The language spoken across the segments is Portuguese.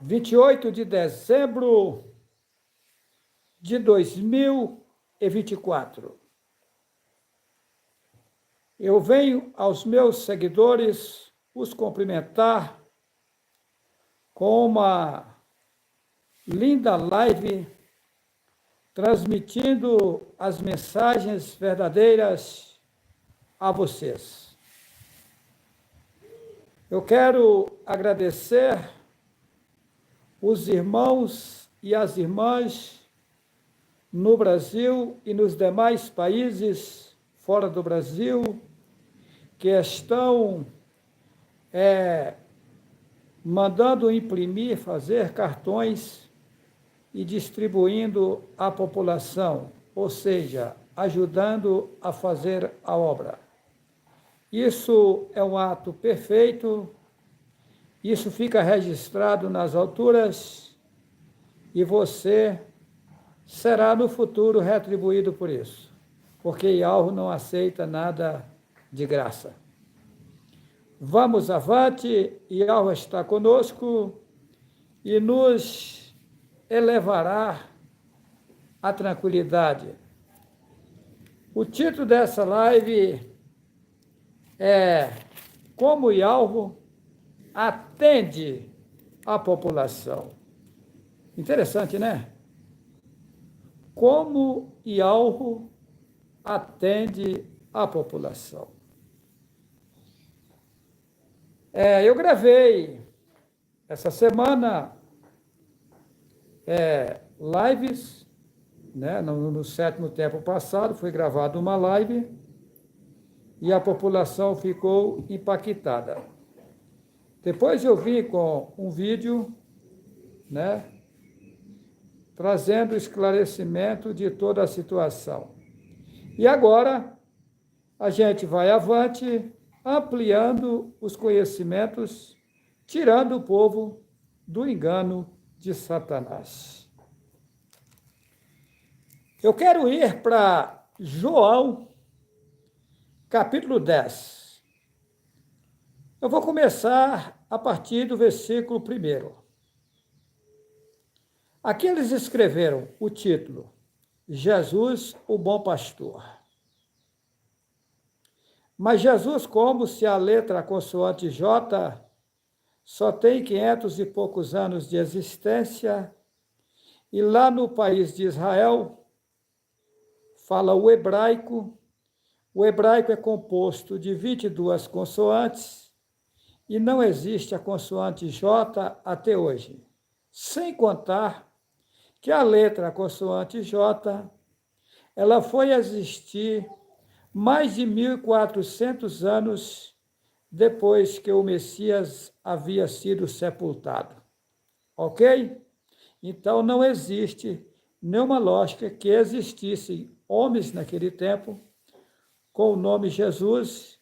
28 de dezembro de 2024. Eu venho aos meus seguidores os cumprimentar com uma linda live transmitindo as mensagens verdadeiras a vocês. Eu quero agradecer os irmãos e as irmãs no Brasil e nos demais países fora do Brasil que estão mandando imprimir, fazer cartões e distribuindo à população, ou seja, ajudando a fazer a obra. Isso é um ato perfeito, isso fica registrado nas alturas e você será no futuro retribuído por isso, porque Yahweh não aceita nada de graça. Vamos avante, Yahweh está conosco e nos elevará à tranquilidade. O título dessa live é Como Yahweh atende a população. Interessante, né? Como Yahweh atende a população. Eu gravei essa semana lives, né? No sétimo tempo passado foi gravada uma live e a população ficou impactada. Depois eu vim com um vídeo, né, trazendo esclarecimento de toda a situação. E agora a gente vai avante, ampliando os conhecimentos, tirando o povo do engano de Satanás. Eu quero ir para João, capítulo 10. Eu vou começar a partir do versículo 1. Aqui eles escreveram o título, Jesus, o bom pastor. Mas Jesus, como se a letra consoante J só tem 500 e poucos anos de existência, e lá no país de Israel fala o hebraico é composto de 22 consoantes e não existe a consoante J até hoje, sem contar que a letra consoante J ela foi existir mais de 1.400 anos depois que o Messias havia sido sepultado. Ok? Então, não existe nenhuma lógica que existissem homens naquele tempo com o nome Jesus,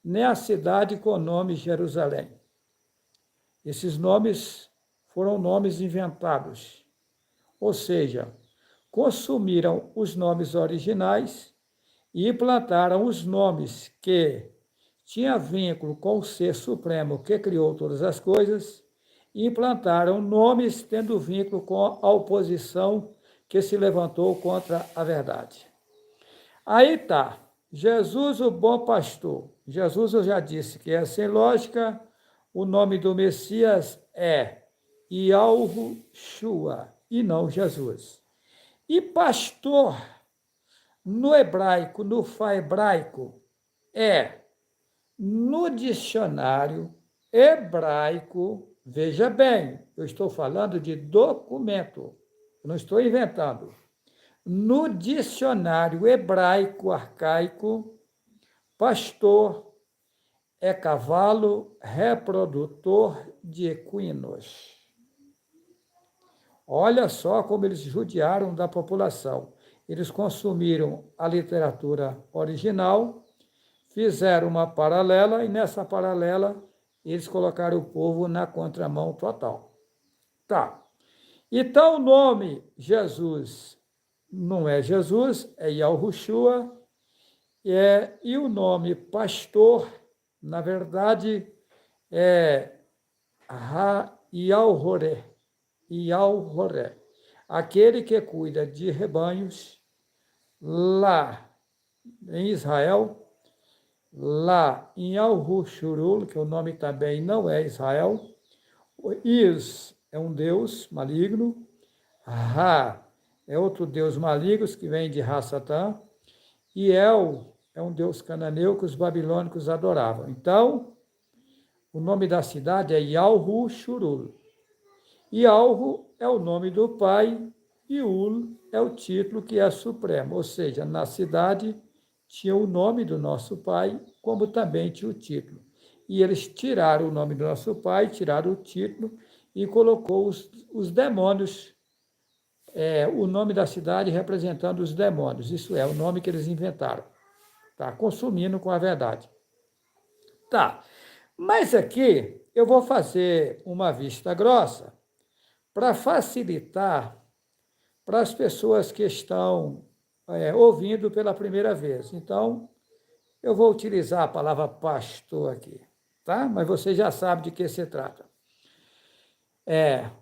nem a cidade com o nome Jerusalém. Esses nomes foram nomes inventados, ou seja, consumiram os nomes originais e implantaram os nomes que tinham vínculo com o Ser Supremo que criou todas as coisas, e implantaram nomes tendo vínculo com a oposição que se levantou contra a verdade. Aí está, Jesus, o bom pastor. Jesus, eu já disse que é sem lógica, o nome do Messias é Yahushua e não Jesus. E pastor, no hebraico, no fahebraico, no dicionário hebraico, veja bem, eu estou falando de documento, não estou inventando. No dicionário hebraico arcaico, pastor é cavalo reprodutor de equinos. Olha só como eles judiaram da população. Eles consumiram a literatura original, fizeram uma paralela e nessa paralela eles colocaram o povo na contramão total. Tá. Então o nome Jesus não é Jesus, é Yahushua, e o nome pastor, na verdade, é Yahoré. Yahoré, aquele que cuida de rebanhos lá em Israel, lá em Al-Hushurul, que o nome também não é Israel. O Is é um deus maligno, Ra é outro deus maligno que vem de Ra-Satã, e El é um deus cananeu que os babilônicos adoravam. Então, o nome da cidade é Yalhu-Shurul. Yalhu é o nome do pai e Ul é o título que é supremo. Ou seja, na cidade tinha o nome do nosso pai, como também tinha o título. E eles tiraram o nome do nosso pai, tiraram o título e colocou os demônios, o nome da cidade representando os demônios. Isso é o nome que eles inventaram. Tá? Consumindo com a verdade. Tá. Mas aqui eu vou fazer uma vista grossa para facilitar para as pessoas que estão ouvindo pela primeira vez. Então, eu vou utilizar a palavra pastor aqui, tá? Mas você já sabe de que se trata.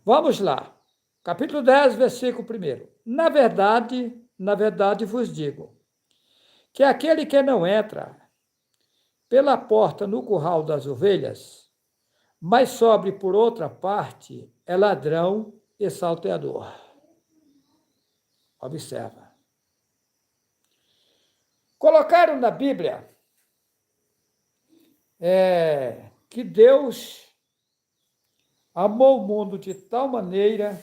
Vamos lá. Capítulo 10, versículo 1. Na verdade vos digo, que aquele que não entra pela porta no curral das ovelhas, mas sobe por outra parte, é ladrão e salteador. Observa. Colocaram na Bíblia que Deus amou o mundo de tal maneira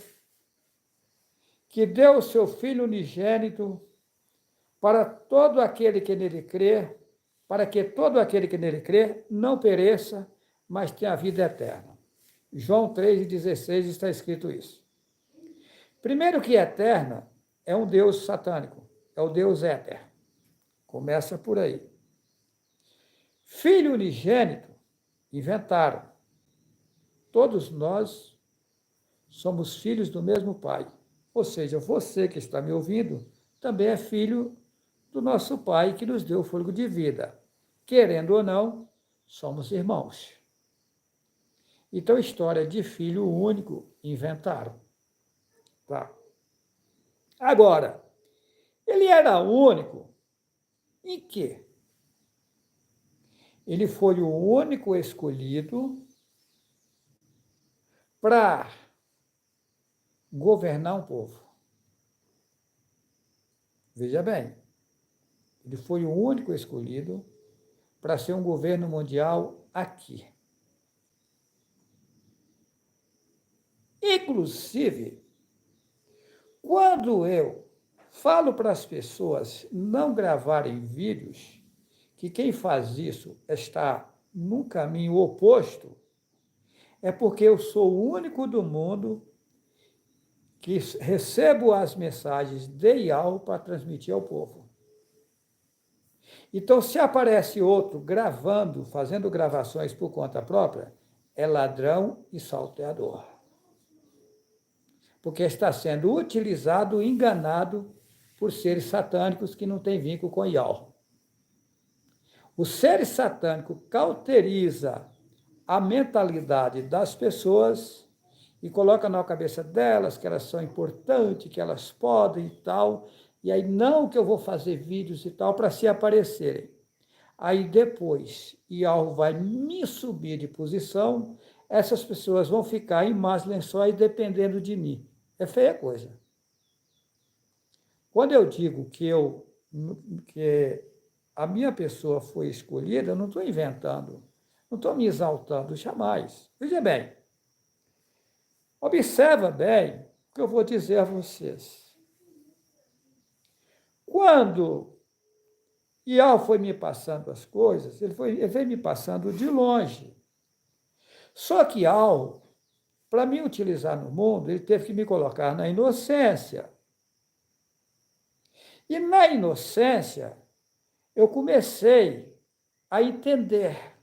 que deu o seu Filho unigênito para todo aquele que nele crê, para que todo aquele que nele crê não pereça, mas tenha a vida eterna. João 3,16 está escrito isso. Primeiro que eterna é um Deus satânico, é o Deus éter. Começa por aí. Filho unigênito, inventaram. Todos nós somos filhos do mesmo Pai. Ou seja, você que está me ouvindo também é filho do nosso Pai que nos deu o fôlego de vida. Querendo ou não, somos irmãos. Então, história de filho único inventaram. Tá? Agora, ele era único em quê? Ele foi o único escolhido para governar um povo. Veja bem, ele foi o único escolhido para ser um governo mundial aqui. Inclusive, quando eu falo para as pessoas não gravarem vídeos, que quem faz isso está num caminho oposto, é porque eu sou o único do mundo que recebo as mensagens de IAL para transmitir ao povo. Então, se aparece outro gravando, fazendo gravações por conta própria, é ladrão e salteador. Porque está sendo utilizado, enganado por seres satânicos que não têm vínculo com IAL. O ser satânico cauteriza a mentalidade das pessoas e coloca na cabeça delas que elas são importantes, que elas podem e tal, e aí não que eu vou fazer vídeos e tal para se aparecerem. Aí depois, IAL vai me subir de posição, essas pessoas vão ficar em más lençóis dependendo de mim. É feia coisa. Quando eu digo que a minha pessoa foi escolhida, eu não estou inventando, não estou me exaltando, jamais. Veja bem, observa bem o que eu vou dizer a vocês. Quando Ial foi me passando as coisas, ele veio me passando de longe. Só que Ial, para me utilizar no mundo, ele teve que me colocar na inocência. E na inocência, eu comecei a entender.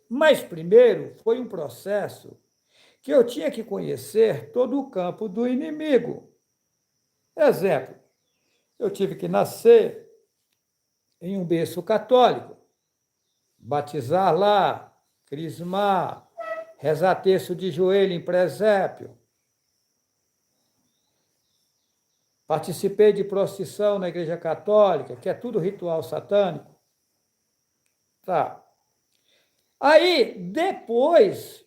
Mas primeiro foi um processo que eu tinha que conhecer todo o campo do inimigo. Exemplo, eu tive que nascer em um berço católico, batizar lá, crismar, rezar terço de joelho em presépio. Participei de procissão na Igreja Católica, que é tudo ritual satânico. Tá. Aí, depois,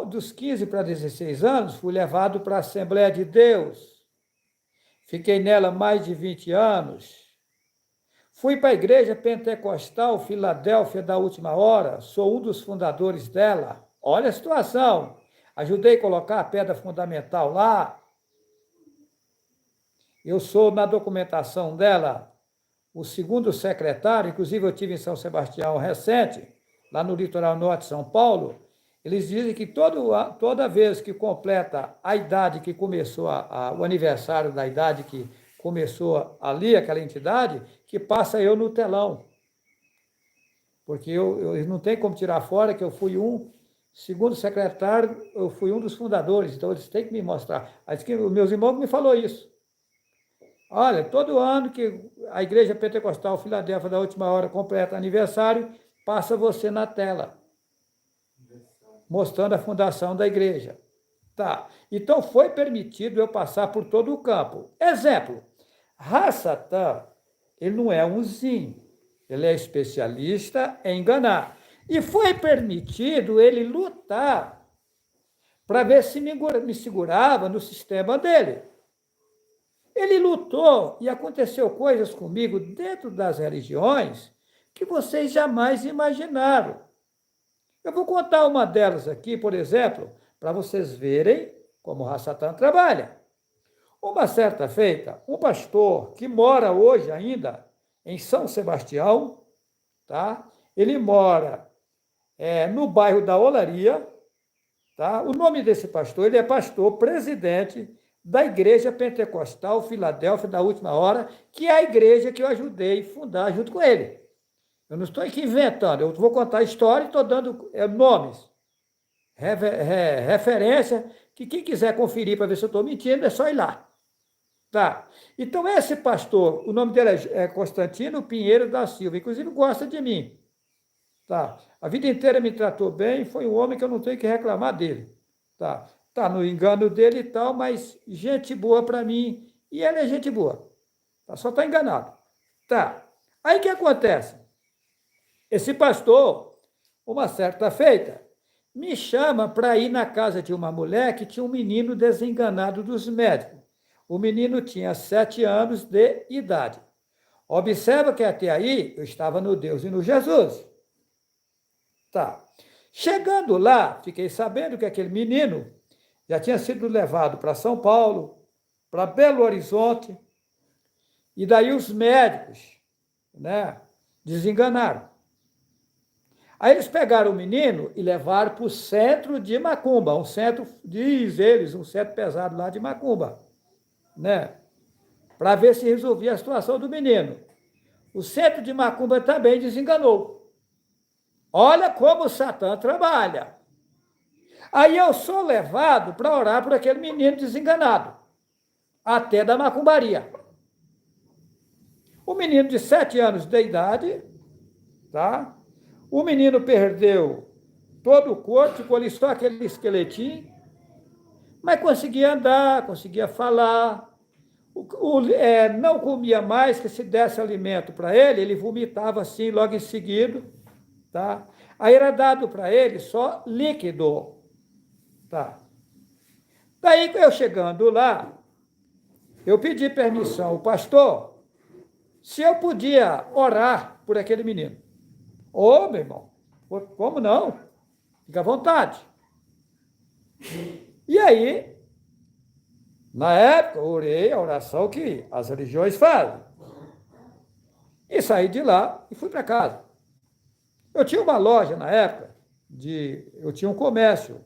dos 15 para 16 anos, fui levado para a Assembleia de Deus. Fiquei nela mais de 20 anos. Fui para a Igreja Pentecostal Filadélfia da Última Hora, sou um dos fundadores dela. Olha a situação. Ajudei a colocar a pedra fundamental lá. Eu sou, na documentação dela, o segundo secretário, inclusive eu tive em São Sebastião recente, lá no litoral norte de São Paulo. Eles dizem que toda vez que completa a idade que começou, o aniversário da idade que começou ali, aquela entidade, que passa eu no telão. Porque eu não tem como tirar fora que eu fui segundo secretário, eu fui um dos fundadores, então eles têm que me mostrar. Acho que os meus irmãos me falou isso. Olha, todo ano que a Igreja Pentecostal Filadélfia da Última Hora completa aniversário, passa você na tela, mostrando a fundação da igreja. Tá. Então, foi permitido eu passar por todo o campo. Exemplo, Hassatan, ele não é umzinho, ele é especialista em enganar. E foi permitido ele lutar para ver se me segurava no sistema dele. Ele lutou e aconteceu coisas comigo dentro das religiões que vocês jamais imaginaram. Eu vou contar uma delas aqui, por exemplo, para vocês verem como o Hassatan trabalha. Uma certa feita, um pastor que mora hoje ainda em São Sebastião, tá? Ele mora no bairro da Olaria, tá? O nome desse pastor, ele é pastor presidente da Igreja Pentecostal Filadélfia da Última Hora, que é a igreja que eu ajudei a fundar junto com ele. Eu não estou aqui inventando, eu vou contar a história e estou dando nomes, referência, que quem quiser conferir para ver se eu estou mentindo, é só ir lá. Tá. Então, esse pastor, o nome dele é Constantino Pinheiro da Silva, inclusive gosta de mim. Tá. A vida inteira me tratou bem, foi um homem que eu não tenho que reclamar dele. Tá. Tá no engano dele e tal, mas gente boa para mim, e ele é gente boa. Tá. Só está enganado. Tá. Aí o que acontece? Esse pastor, uma certa feita, me chama para ir na casa de uma mulher que tinha um menino desenganado dos médicos. O menino tinha 7 anos de idade. Observa que até aí eu estava no Deus e no Jesus. Tá. Chegando lá, fiquei sabendo que aquele menino já tinha sido levado para São Paulo, para Belo Horizonte, e daí os médicos, né, desenganaram. Aí eles pegaram o menino e levaram para o centro de Macumba, um centro, diz eles, um centro pesado lá de Macumba, né? Para ver se resolvia a situação do menino. O centro de Macumba também desenganou. Olha como o Satã trabalha. Aí eu sou levado para orar por aquele menino desenganado, até da macumbaria. O menino de 7 anos de idade, tá? O menino perdeu todo o corpo, ficou ali só aquele esqueletinho, mas conseguia andar, conseguia falar, não comia mais, que se desse alimento para ele, ele vomitava assim logo em seguida, tá? Aí era dado para ele só líquido, tá? Daí, eu chegando lá, eu pedi permissão ao pastor se eu podia orar por aquele menino. Ô, meu irmão, como não? Fica à vontade. E aí, na época, eu orei a oração que as religiões fazem. E saí de lá e fui para casa. Eu tinha uma loja na época, eu tinha um comércio,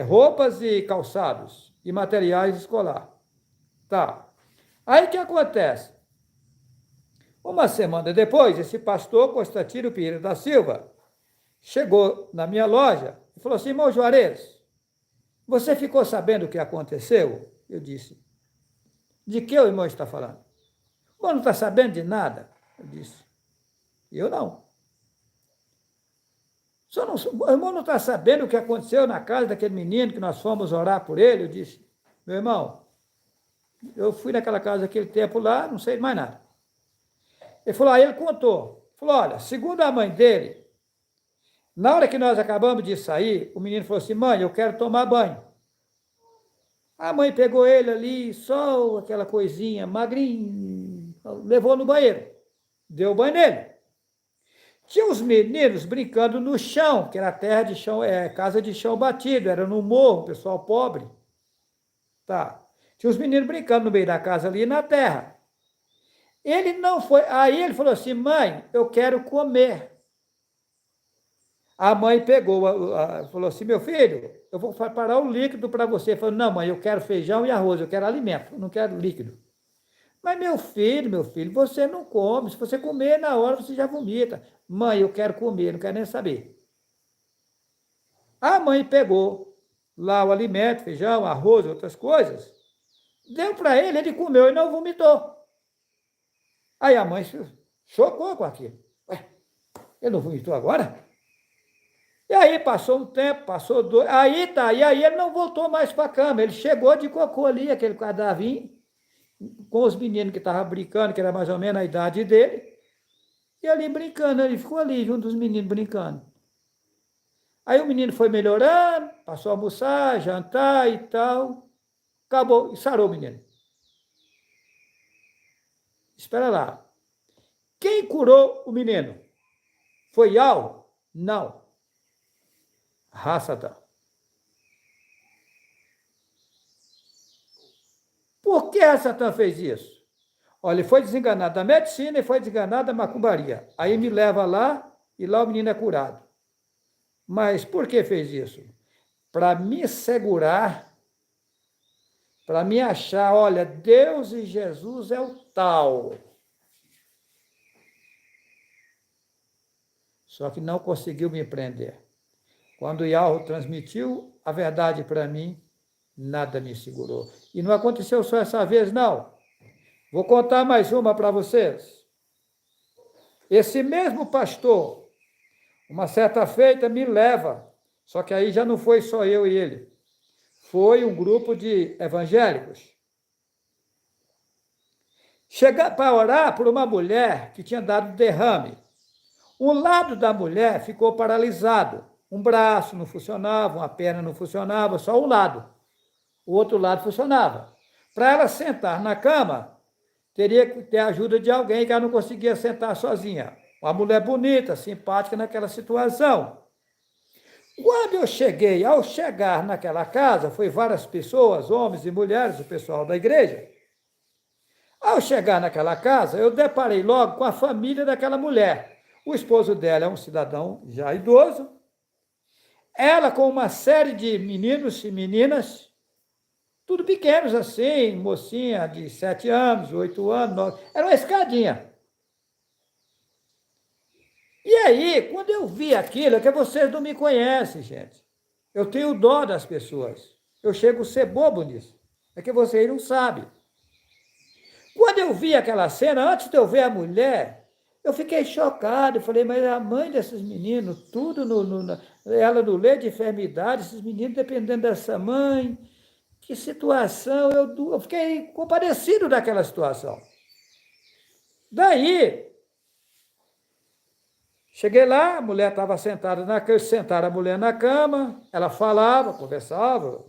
roupas e calçados e materiais escolar. Tá. Aí o que acontece? Uma semana depois, esse pastor Constantino Pinheiro da Silva chegou na minha loja e falou assim: irmão Juarez, você ficou sabendo o que aconteceu? Eu disse: de que o irmão está falando? O irmão não está sabendo de nada? Eu disse: eu não. O irmão não está sabendo o que aconteceu na casa daquele menino que nós fomos orar por ele? Eu disse, meu irmão, eu fui naquela casa aquele tempo lá, não sei mais nada. Ele falou, aí ele contou. Falou, olha, segundo a mãe dele, na hora que nós acabamos de sair, o menino falou assim, mãe, eu quero tomar banho. A mãe pegou ele ali, só aquela coisinha, magrinho, levou no banheiro, deu banho nele. Tinha os meninos brincando no chão, que era terra de chão, casa de chão batido, era no morro, pessoal pobre. Tá. Tinha os meninos brincando no meio da casa ali na terra. Ele não foi. Aí ele falou assim, mãe, eu quero comer. A mãe pegou, falou assim, meu filho, eu vou preparar o líquido para você. Ele falou, não, mãe, eu quero feijão e arroz, eu quero alimento, eu não quero líquido. Mas meu filho, você não come. Se você comer na hora, você já vomita. Mãe, eu quero comer, não quero nem saber. A mãe pegou lá o alimento, feijão, arroz, outras coisas, deu para ele, ele comeu e não vomitou. Aí a mãe se chocou com aquilo. Ué, ele não vomitou agora? E aí passou um tempo, passou dois, e aí ele não voltou mais para a cama, ele chegou de cocô ali, aquele cadavinho, com os meninos que estavam brincando, que era mais ou menos a idade dele, e ali brincando, ele ficou ali junto dos meninos brincando. Aí o menino foi melhorando, passou a almoçar, jantar e tal, acabou, e sarou o menino. Espera lá. Quem curou o menino? Foi Yao? Não. Hasatan. Por que Hasatan fez isso? Olha, ele foi desenganado da medicina e foi desenganado da macumbaria. Aí me leva lá e lá o menino é curado. Mas por que fez isso? Para me segurar, para me achar, olha, Deus e Jesus é o tal. Só que não conseguiu me prender. Quando o Yahweh transmitiu a verdade para mim, nada me segurou. E não aconteceu só essa vez, não. Vou contar mais uma para vocês. Esse mesmo pastor, uma certa feita, me leva, só que aí já não foi só eu e ele, foi um grupo de evangélicos. Chega para orar por uma mulher que tinha dado derrame. Um lado da mulher ficou paralisado, um braço não funcionava, uma perna não funcionava, só um lado. O outro lado funcionava. Para ela sentar na cama, teria que ter a ajuda de alguém que ela não conseguia sentar sozinha. Uma mulher bonita, simpática naquela situação. Quando eu cheguei, ao chegar naquela casa, foi várias pessoas, homens e mulheres, o pessoal da igreja. Ao chegar naquela casa, eu deparei logo com a família daquela mulher. O esposo dela é um cidadão já idoso. Ela com uma série de meninos e meninas, tudo pequenos assim, mocinha de 7 anos, 8 anos, 9, era uma escadinha. E aí, quando eu vi aquilo, é que vocês não me conhecem, gente. Eu tenho dó das pessoas. Eu chego a ser bobo nisso. É que vocês não sabem. Quando eu vi aquela cena, antes de eu ver a mulher, eu fiquei chocado. Eu falei, mas a mãe desses meninos, tudo ela no leito de enfermidade, esses meninos dependendo dessa mãe. Que situação, eu fiquei compadecido daquela situação. Daí, cheguei lá, a mulher estava sentada sentaram a mulher na cama, ela falava, conversava,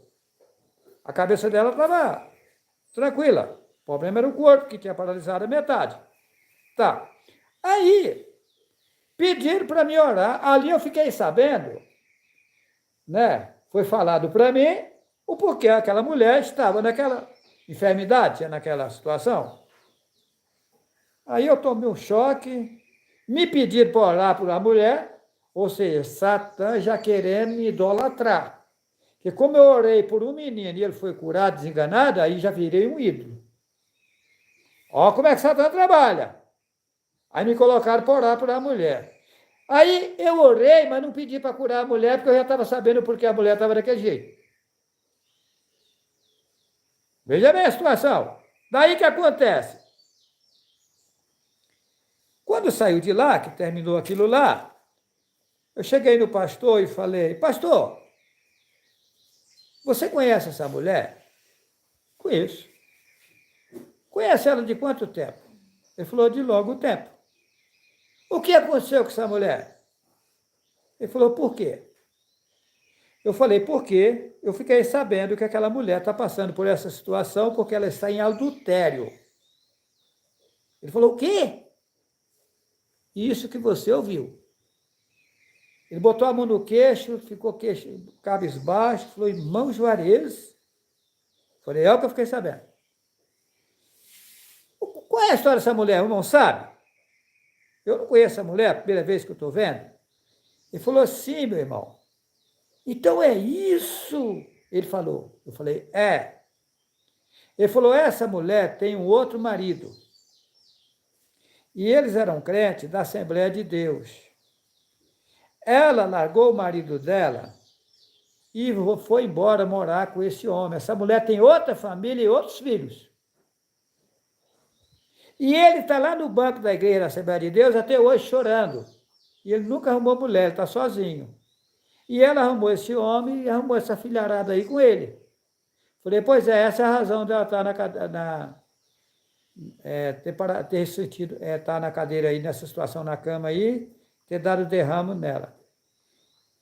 a cabeça dela estava tranquila. O problema era o corpo, que tinha paralisado a metade. Tá. Aí, pediram para me orar, ali eu fiquei sabendo, né? Foi falado para mim o porquê aquela mulher estava naquela enfermidade, naquela situação. Aí eu tomei um choque, me pediram para orar por uma mulher, ou seja, Satã já querendo me idolatrar. Porque como eu orei por um menino e ele foi curado, desenganado, aí já virei um ídolo. Olha como é que Satã trabalha. Aí me colocaram para orar por uma mulher. Aí eu orei, mas não pedi para curar a mulher, porque eu já estava sabendo porque a mulher estava daquele jeito. Veja bem a situação. Daí que acontece? Quando saiu de lá, que terminou aquilo lá, Eu cheguei no pastor e falei, pastor, você conhece essa mulher? Conheço. Conhece ela de quanto tempo? Ele falou, de longo tempo. O que aconteceu com essa mulher? Ele falou, por quê? Eu falei, por quê? Eu fiquei sabendo que aquela mulher está passando por essa situação porque ela está em adultério. Ele falou, o quê? Isso que você ouviu. Ele botou a mão no queixo, ficou queixo, cabisbaixo, falou, irmão Juarez. Falei, é o que eu fiquei sabendo. Qual é a história dessa mulher? O irmão sabe? Eu não conheço a mulher, a primeira vez que eu estou vendo. Ele falou, sim, meu irmão. Então é isso? Ele falou. Eu falei, é. Ele falou, essa mulher tem um outro marido. E eles eram crentes da Assembleia de Deus. Ela largou o marido dela e foi embora morar com esse homem. Essa mulher tem outra família e outros filhos. E ele está lá no banco da igreja da Assembleia de Deus até hoje chorando. E ele nunca arrumou mulher, ele está sozinho. E ela arrumou esse homem e arrumou essa filharada aí com ele. Falei, pois é, essa é a razão dela estar ter sentido, estar na cadeira aí, nessa situação na cama aí, ter dado derrame nela.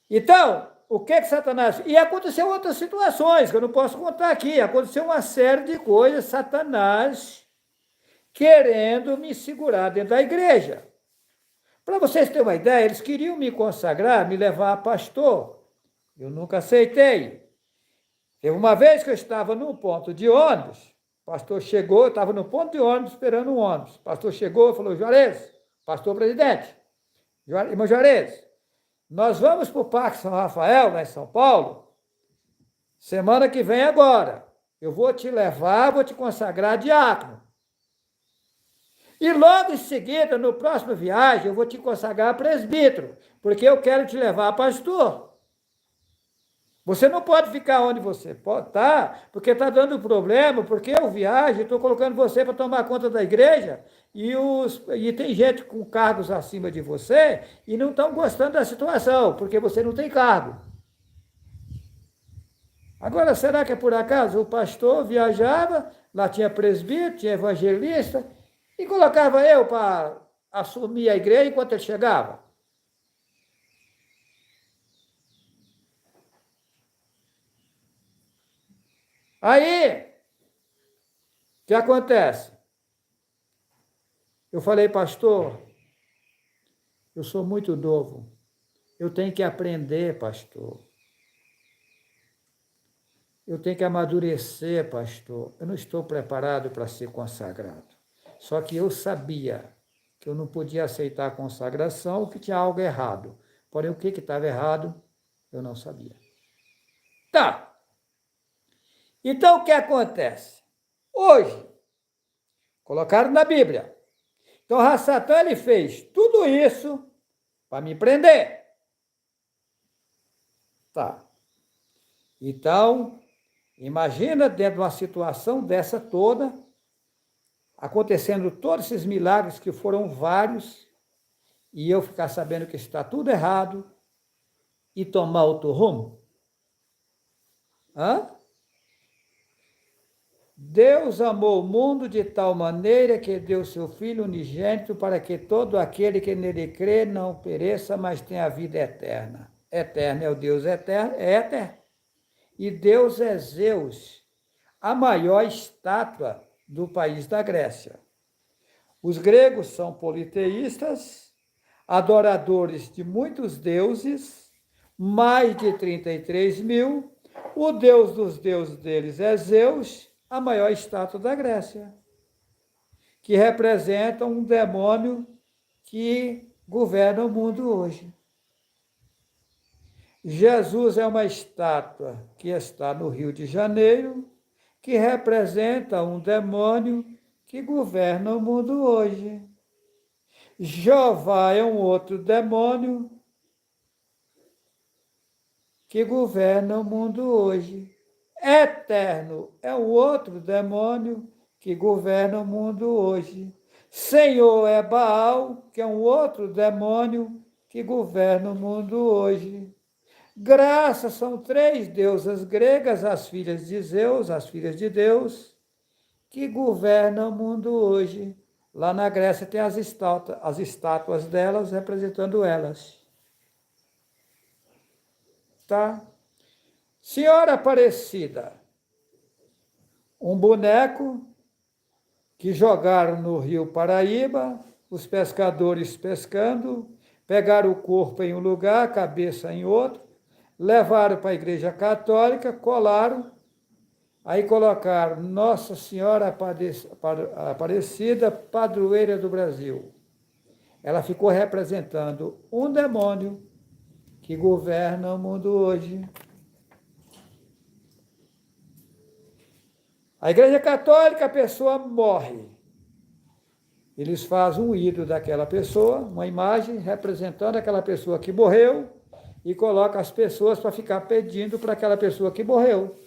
Então, o que Satanás... E aconteceu outras situações, que eu não posso contar aqui. Aconteceu uma série de coisas, Satanás querendo me segurar dentro da igreja. Para vocês terem uma ideia, eles queriam me consagrar, me levar a pastor. Eu nunca aceitei. Teve uma vez que eu estava num ponto de ônibus, o pastor chegou, eu estava no ponto de ônibus esperando um ônibus. O pastor chegou e falou, Juarez, pastor presidente, irmão Juarez, nós vamos para o Parque São Rafael, lá em São Paulo, semana que vem agora. Eu vou te levar, vou te consagrar diácono. E logo em seguida, no próximo viagem, eu vou te consagrar presbítero, porque eu quero te levar a pastor. Você não pode ficar onde você está, porque está dando problema, porque eu viajo, estou colocando você para tomar conta da igreja, e tem gente com cargos acima de você e não estão gostando da situação, porque você não tem cargo. Agora, será que é por acaso? O pastor viajava, lá tinha presbítero, tinha evangelista, e colocava eu para assumir a igreja enquanto ele chegava. Aí, o que acontece? Eu falei, pastor, eu sou muito novo, eu tenho que aprender, pastor. Eu tenho que amadurecer, pastor. Eu não estou preparado para ser consagrado. Só que eu sabia que eu não podia aceitar a consagração, que tinha algo errado. Porém, o que estava errado, eu não sabia. Tá. Então, o que acontece? Hoje, colocaram na Bíblia. Então, Satã, ele fez tudo isso para me prender. Tá. Então, imagina dentro de uma situação dessa toda, acontecendo todos esses milagres que foram vários, e eu ficar sabendo que está tudo errado e tomar outro rumo? Hã? Deus amou o mundo de tal maneira que deu seu Filho unigênito para que todo aquele que nele crê não pereça, mas tenha a vida eterna. Eterno é o Deus eterno, é eterno. E Deus é Zeus, a maior estátua do país da Grécia. Os gregos são politeístas, adoradores de muitos deuses, mais de 33 mil. O deus dos deuses deles é Zeus, a maior estátua da Grécia, que representa um demônio que governa o mundo hoje. Jesus é uma estátua que está no Rio de Janeiro, que representa um demônio que governa o mundo hoje. Jeová é um outro demônio que governa o mundo hoje. Eterno é o outro demônio que governa o mundo hoje. Senhor é Baal, que é um outro demônio que governa o mundo hoje. Graças são 3 deusas gregas, as filhas de Zeus, as filhas de Deus, que governam o mundo hoje. Lá na Grécia tem as estátuas delas representando elas. Tá? Senhora Aparecida, um boneco que jogaram no rio Paraíba, os pescadores pescando, pegaram o corpo em um lugar, a cabeça em outro, levaram para a Igreja Católica, colaram, aí colocaram Nossa Senhora Aparecida, padroeira do Brasil. Ela ficou representando um demônio que governa o mundo hoje. A Igreja Católica, a pessoa morre. Eles fazem um ídolo daquela pessoa, uma imagem representando aquela pessoa que morreu e colocam as pessoas para ficar pedindo para aquela pessoa que morreu.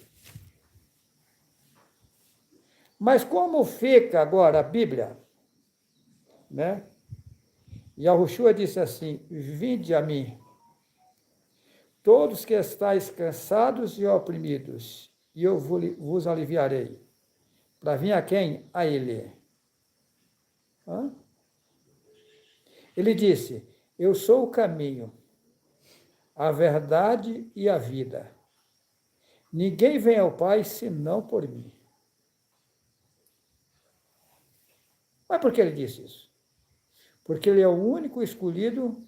Mas como fica agora a Bíblia, né? E a Yahushua disse assim, vinde a mim, todos que estáis cansados e oprimidos, e eu vos aliviarei. Para vir a quem? A ele. Hã? Ele disse, eu sou o caminho, a verdade e a vida. Ninguém vem ao Pai senão por mim. Mas por que ele disse isso? Porque ele é o único escolhido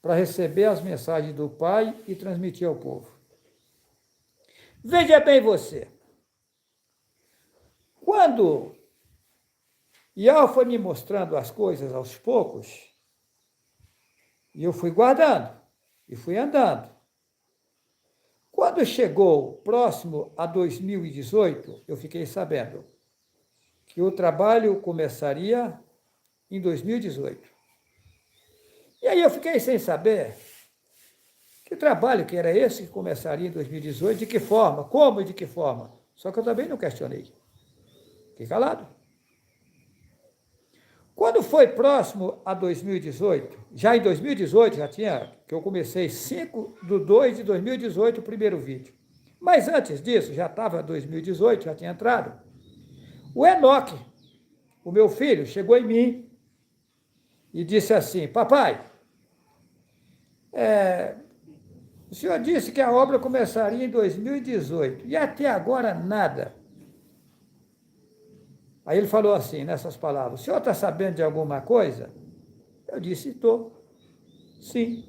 para receber as mensagens do Pai e transmitir ao povo. Veja bem você. Quando Yahweh foi me mostrando as coisas aos poucos, e eu fui guardando, e fui andando. Quando chegou próximo a 2018, eu fiquei sabendo que o trabalho começaria em 2018. E aí eu fiquei sem saber que trabalho que era esse que começaria em 2018, de que forma, como e de que forma. Só que eu também não questionei. Fiquei calado. Quando foi próximo a 2018, já em 2018, já tinha, que eu comecei 5/2/2018, o primeiro vídeo. Mas antes disso, já estava 2018, já tinha entrado. O Enoque, o meu filho, chegou em mim e disse assim, papai, o senhor disse que a obra começaria em 2018 e até agora nada. Aí ele falou assim, nessas palavras, o senhor está sabendo de alguma coisa? Eu disse, estou. Sim.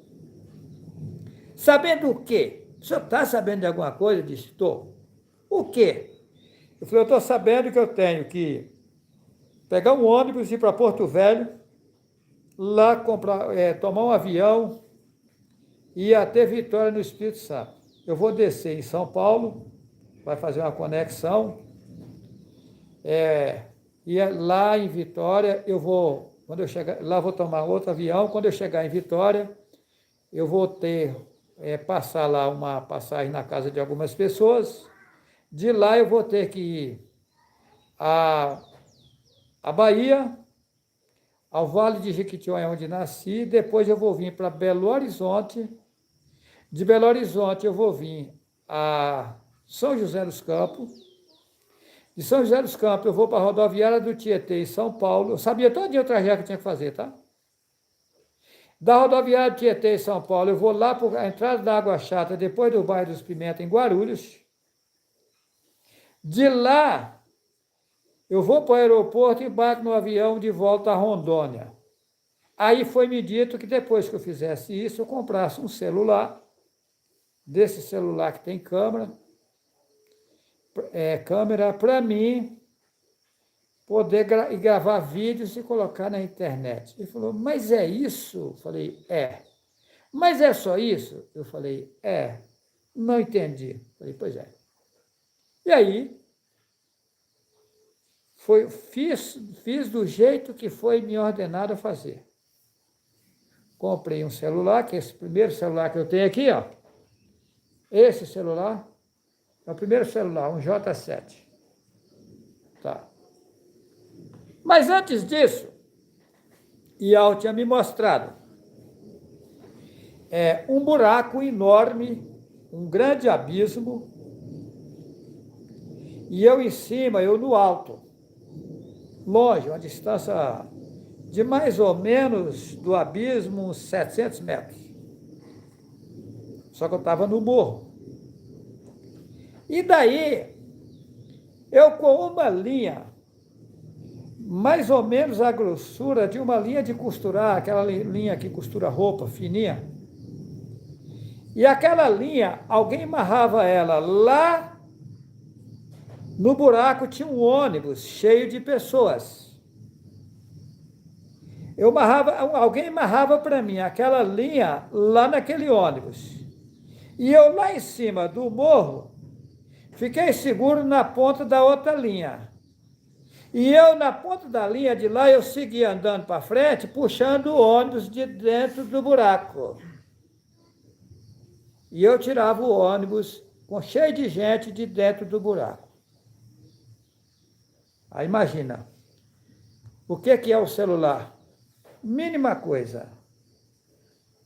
Sabendo o quê? O senhor está sabendo de alguma coisa? Eu disse, estou. O quê? Eu falei, eu estou sabendo que eu tenho que pegar um ônibus, ir para Porto Velho, lá tomar um avião e ir até Vitória no Espírito Santo. Eu vou descer em São Paulo, vai fazer uma conexão, e lá em Vitória, quando eu chegar, lá vou tomar outro avião, quando eu chegar em Vitória, eu vou passar lá uma passagem na casa de algumas pessoas, de lá eu vou ter que ir à Bahia, ao Vale de Jequitinhonha, onde nasci, depois eu vou vir para Belo Horizonte, de Belo Horizonte eu vou vir a São José dos Campos, de São José dos Campos, eu vou para a rodoviária do Tietê, em São Paulo. Eu sabia todo dia o trajeto que eu tinha que fazer, tá? Da rodoviária do Tietê, em São Paulo, eu vou lá para a entrada da Água Chata, depois do bairro dos Pimenta, em Guarulhos. De lá, eu vou para o aeroporto e embarco no avião de volta a Rondônia. Aí foi me dito que depois que eu fizesse isso, eu comprasse um celular, desse celular que tem câmera para mim poder gravar vídeos e colocar na internet. Ele falou, mas é isso? Eu falei, é. Mas é só isso? Eu falei, é. Não entendi. Eu falei, pois é. E aí, fiz do jeito que foi me ordenado a fazer. Comprei um celular, que é esse primeiro celular que eu tenho aqui, ó. Esse celular é o primeiro celular, um J7. Tá. Mas antes disso, Iau tinha me mostrado um buraco enorme, um grande abismo, e eu em cima, eu no alto, longe, uma distância de mais ou menos do abismo, uns 700 metros. Só que eu estava no morro. E daí, eu com uma linha, mais ou menos a grossura de uma linha de costurar, aquela linha que costura roupa, fininha. E aquela linha, alguém amarrava ela lá no buraco, tinha um ônibus cheio de pessoas. Alguém amarrava para mim aquela linha lá naquele ônibus. E eu lá em cima do morro, fiquei seguro na ponta da outra linha. E eu, na ponta da linha de lá, eu seguia andando para frente, puxando o ônibus de dentro do buraco. E eu tirava o ônibus cheio de gente de dentro do buraco. Aí imagina, o que é o celular? Mínima coisa,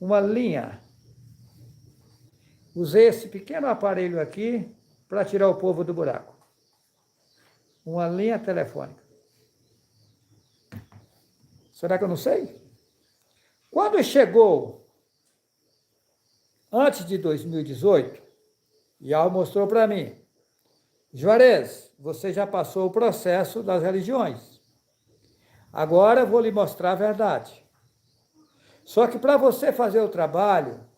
uma linha. Usei esse pequeno aparelho aqui para tirar o povo do buraco. Uma linha telefônica. Será que eu não sei? Quando chegou, antes de 2018, Yao mostrou para mim, Juarez, você já passou o processo das religiões. Agora eu vou lhe mostrar a verdade. Só que para você fazer o trabalho,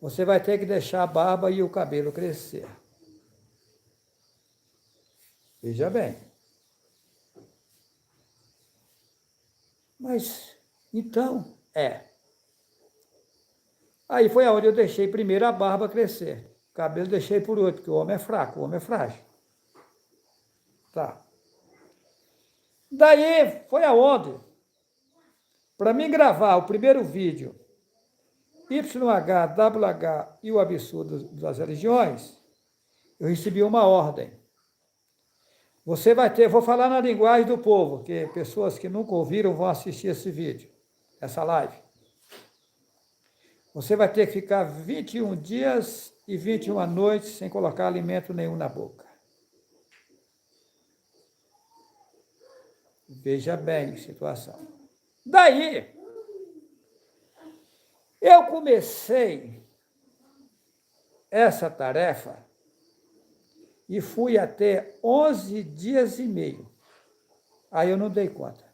você vai ter que deixar a barba e o cabelo crescer. Veja bem. Mas, então, Aí foi aonde eu deixei primeiro a barba crescer. O cabelo deixei por outro, porque o homem é fraco, o homem é frágil. Tá. Daí foi aonde, para mim gravar o primeiro vídeo, YH, WH e o absurdo das religiões, eu recebi uma ordem. Você vai ter, vou falar na linguagem do povo, que pessoas que nunca ouviram vão assistir esse vídeo, essa live. Você vai ter que ficar 21 dias e 21 noites sem colocar alimento nenhum na boca. Veja bem a situação. Daí, eu comecei essa tarefa e fui até 11 dias e meio. Aí eu não dei conta.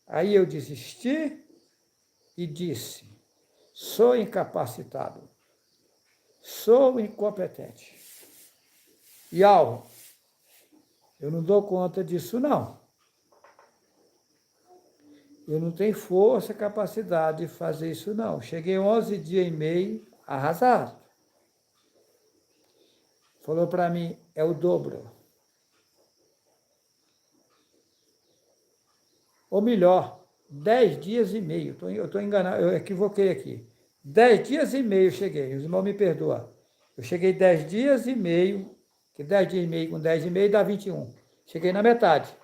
Aí eu desisti e disse, sou incapacitado, sou incompetente. Yao, eu não dou conta disso, não. Eu não tenho força, capacidade de fazer isso, não. Cheguei 11 dias e meio arrasado. Falou para mim, é o dobro. Ou melhor, 10 dias e meio. Eu estou enganado, eu equivoquei aqui. 10 dias e meio eu cheguei, os irmãos me perdoam. Eu cheguei 10 dias e meio, que 10 dias e meio com 10 e meio dá 21. Cheguei na metade.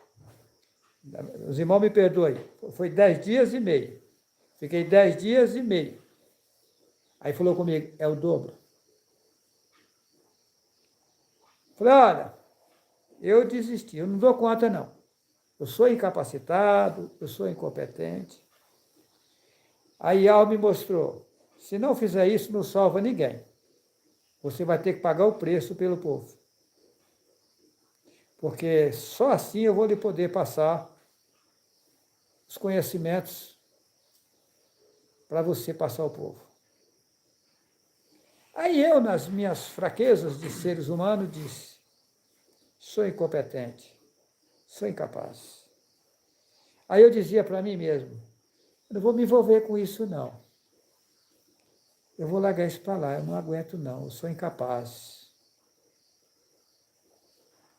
Os irmãos me perdoem. Foi 10 dias e meio. Fiquei 10 dias e meio. Aí falou comigo, é o dobro. Falei, olha, eu desisti, eu não dou conta, não. Eu sou incapacitado, eu sou incompetente. Aí Al me mostrou, se não fizer isso, não salva ninguém. Você vai ter que pagar o preço pelo povo. Porque só assim eu vou lhe poder passar os conhecimentos para você passar ao povo. Aí eu, nas minhas fraquezas de seres humanos, disse, sou incompetente, sou incapaz. Aí eu dizia para mim mesmo, eu não vou me envolver com isso, não. Eu vou largar isso para lá, eu não aguento, não, eu sou incapaz.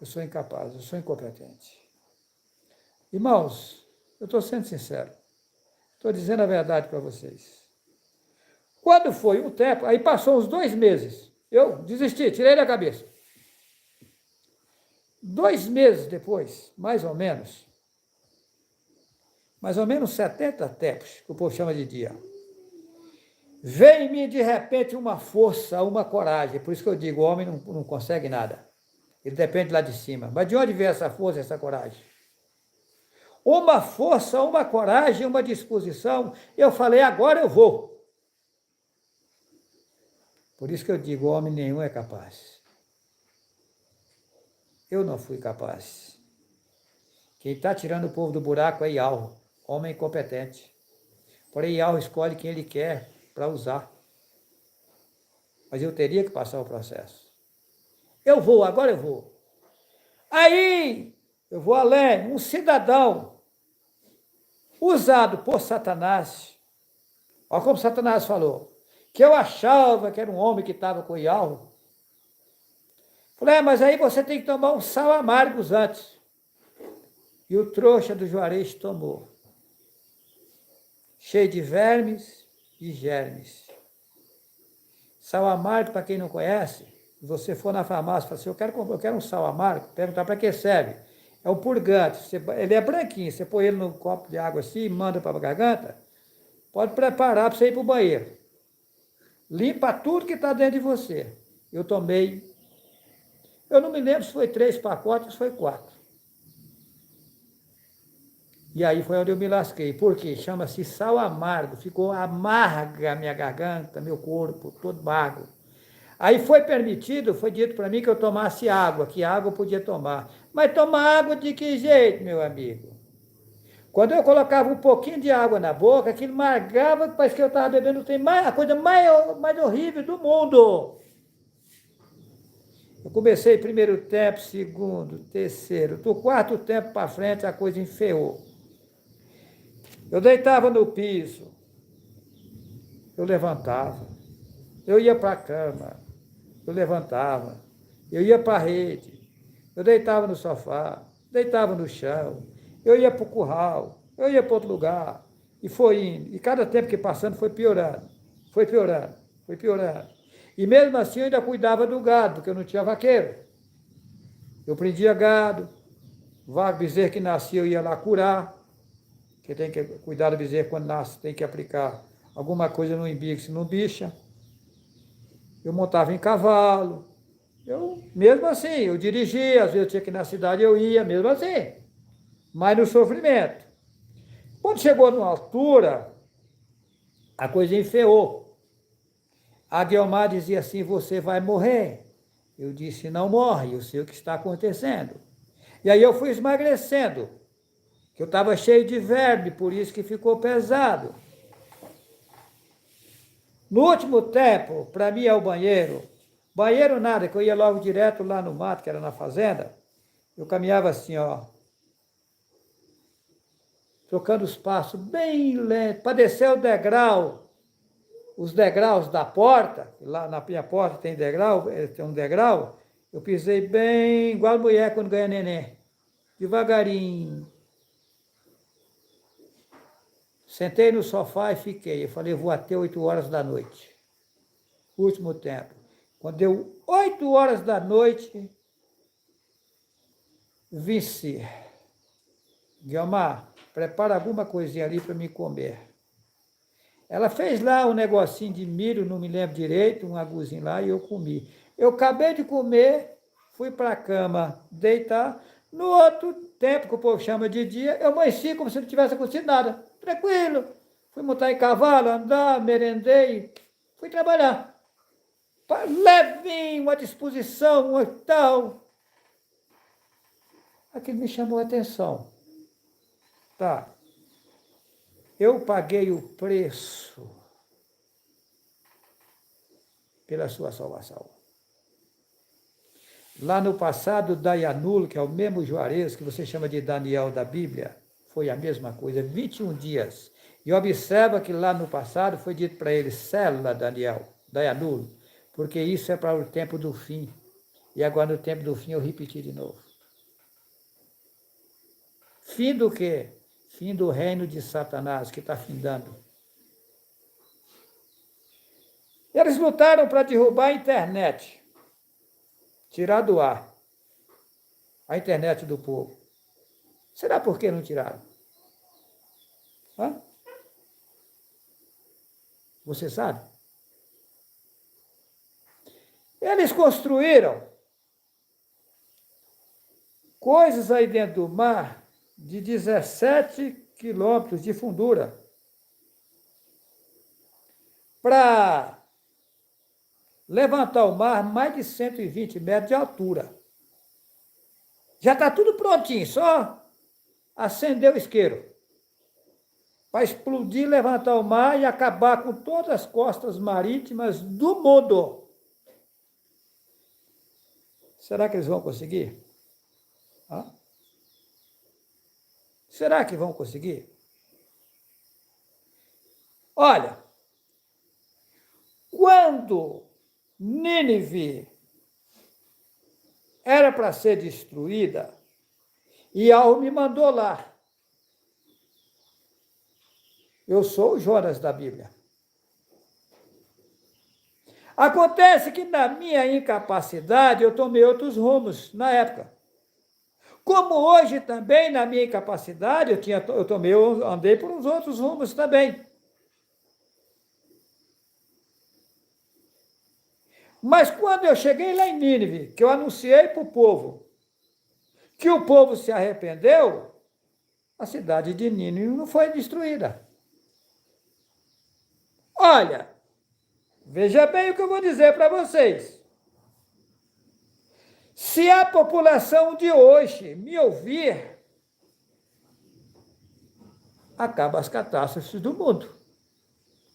Eu sou incapaz, eu sou incompetente. Irmãos, eu estou sendo sincero, estou dizendo a verdade para vocês. Quando foi um tempo, aí passou uns 2 meses, eu desisti, tirei da cabeça. 2 meses depois, mais ou menos, mais ou menos 70 tempos, que o povo chama de dia. Veio em mim de repente uma força, uma coragem. Por isso que eu digo, o homem não consegue nada. Ele depende lá de cima. Mas de onde veio essa força, essa coragem? Uma força, uma coragem, uma disposição. Eu falei, agora eu vou. Por isso que eu digo, homem nenhum é capaz. Eu não fui capaz. Quem está tirando o povo do buraco é Yahweh, homem incompetente. Porém, Yahweh escolhe quem ele quer para usar. Mas eu teria que passar o processo. Eu vou, agora eu vou. Aí, eu vou além, um cidadão usado por Satanás. Olha como Satanás falou. Que eu achava que era um homem que estava com Yahweh. Falei, mas aí você tem que tomar um sal amargo antes. E o trouxa do Juarez tomou. Cheio de vermes e germes. Sal amargo, para quem não conhece, se você for na farmácia e falar assim, eu quero um sal amargo, perguntar para que serve. É um purgante, ele é branquinho, você põe ele num copo de água assim, manda para a garganta, pode preparar para você ir para o banheiro. Limpa tudo que está dentro de você. Eu tomei, eu não me lembro se foi 3 pacotes ou se foi 4. E aí foi onde eu me lasquei. Por quê? Chama-se sal amargo. Ficou amarga a minha garganta, meu corpo, todo magro. Aí foi permitido, foi dito para mim que eu tomasse água, que água eu podia tomar. Mas tomar água de que jeito, meu amigo? Quando eu colocava um pouquinho de água na boca, aquilo margava, parece que eu estava bebendo a coisa mais horrível do mundo. Eu comecei primeiro tempo, segundo, terceiro. Do quarto tempo para frente, a coisa enferrou. Eu deitava no piso, eu levantava, eu ia para a cama, eu levantava, eu ia para a rede, eu deitava no sofá, deitava no chão, eu ia para o curral, eu ia para outro lugar, e foi indo. E cada tempo que passando foi piorando, foi piorando, foi piorando. E mesmo assim eu ainda cuidava do gado, porque eu não tinha vaqueiro. Eu prendia gado, vaca, bezerro que nascia eu ia lá curar, que tem que cuidar do bezerro quando nasce, tem que aplicar alguma coisa no umbigo, se não bicha. Eu montava em cavalo. Mesmo assim, eu dirigia, às vezes eu tinha que ir na cidade, eu ia, mesmo assim. Mas no sofrimento. Quando chegou numa altura, a coisa enferrou. A Guiomar dizia assim, você vai morrer. Eu disse, não morre, eu sei o que está acontecendo. E aí eu fui emagrecendo, que eu estava cheio de verme, por isso que ficou pesado. No último tempo, para mim é o banheiro. Banheiro nada, que eu ia logo direto lá no mato, que era na fazenda. Eu caminhava assim, ó. Trocando os passos bem lento, para descer o degrau. Os degraus da porta, lá na minha porta tem degrau, tem um degrau. Eu pisei bem, igual mulher quando ganha neném. Devagarinho. Sentei no sofá e fiquei. Eu falei, vou até 8 horas da noite. Último tempo. Quando deu 8 horas da noite, venci. Guiomar, prepara alguma coisinha ali para me comer. Ela fez lá um negocinho de milho, não me lembro direito, um aguzinho lá, e eu comi. Eu acabei de comer, fui para a cama deitar. No outro tempo, que o povo chama de dia, eu amanheci como se não tivesse acontecido nada. Tranquilo. Fui montar em cavalo, andar, merendei, fui trabalhar. Levinho, uma disposição, uma tal. Aquilo me chamou a atenção. Tá. Eu paguei o preço pela sua salvação. Lá no passado, Dayanulo, que é o mesmo Juarez que você chama de Daniel da Bíblia, foi a mesma coisa, 21 dias. E observa que lá no passado foi dito para ele, cela, Daniel, Dayanulo, porque isso é para o tempo do fim. E agora no tempo do fim eu repeti de novo. Fim do quê? Fim do reino de Satanás, que está findando. Eles lutaram para derrubar a internet, tirar do ar a internet do povo. Será por que não tiraram? Hã? Você sabe? Eles construíram coisas aí dentro do mar de 17 quilômetros de fundura para levantar o mar mais de 120 metros de altura. Já está tudo prontinho, só acender o isqueiro para explodir, levantar o mar e acabar com todas as costas marítimas do mundo. Será que eles vão conseguir? Hã? Será que vão conseguir? Olha, quando Nínive era para ser destruída, Yahweh me mandou lá. Eu sou o Jonas da Bíblia. Acontece que na minha incapacidade eu tomei outros rumos na época. Como hoje também, na minha incapacidade, eu andei por uns outros rumos também. Mas quando eu cheguei lá em Nínive, que eu anunciei para o povo, que o povo se arrependeu, a cidade de Nínive não foi destruída. Olha, veja bem o que eu vou dizer para vocês. Se a população de hoje me ouvir, acaba as catástrofes do mundo,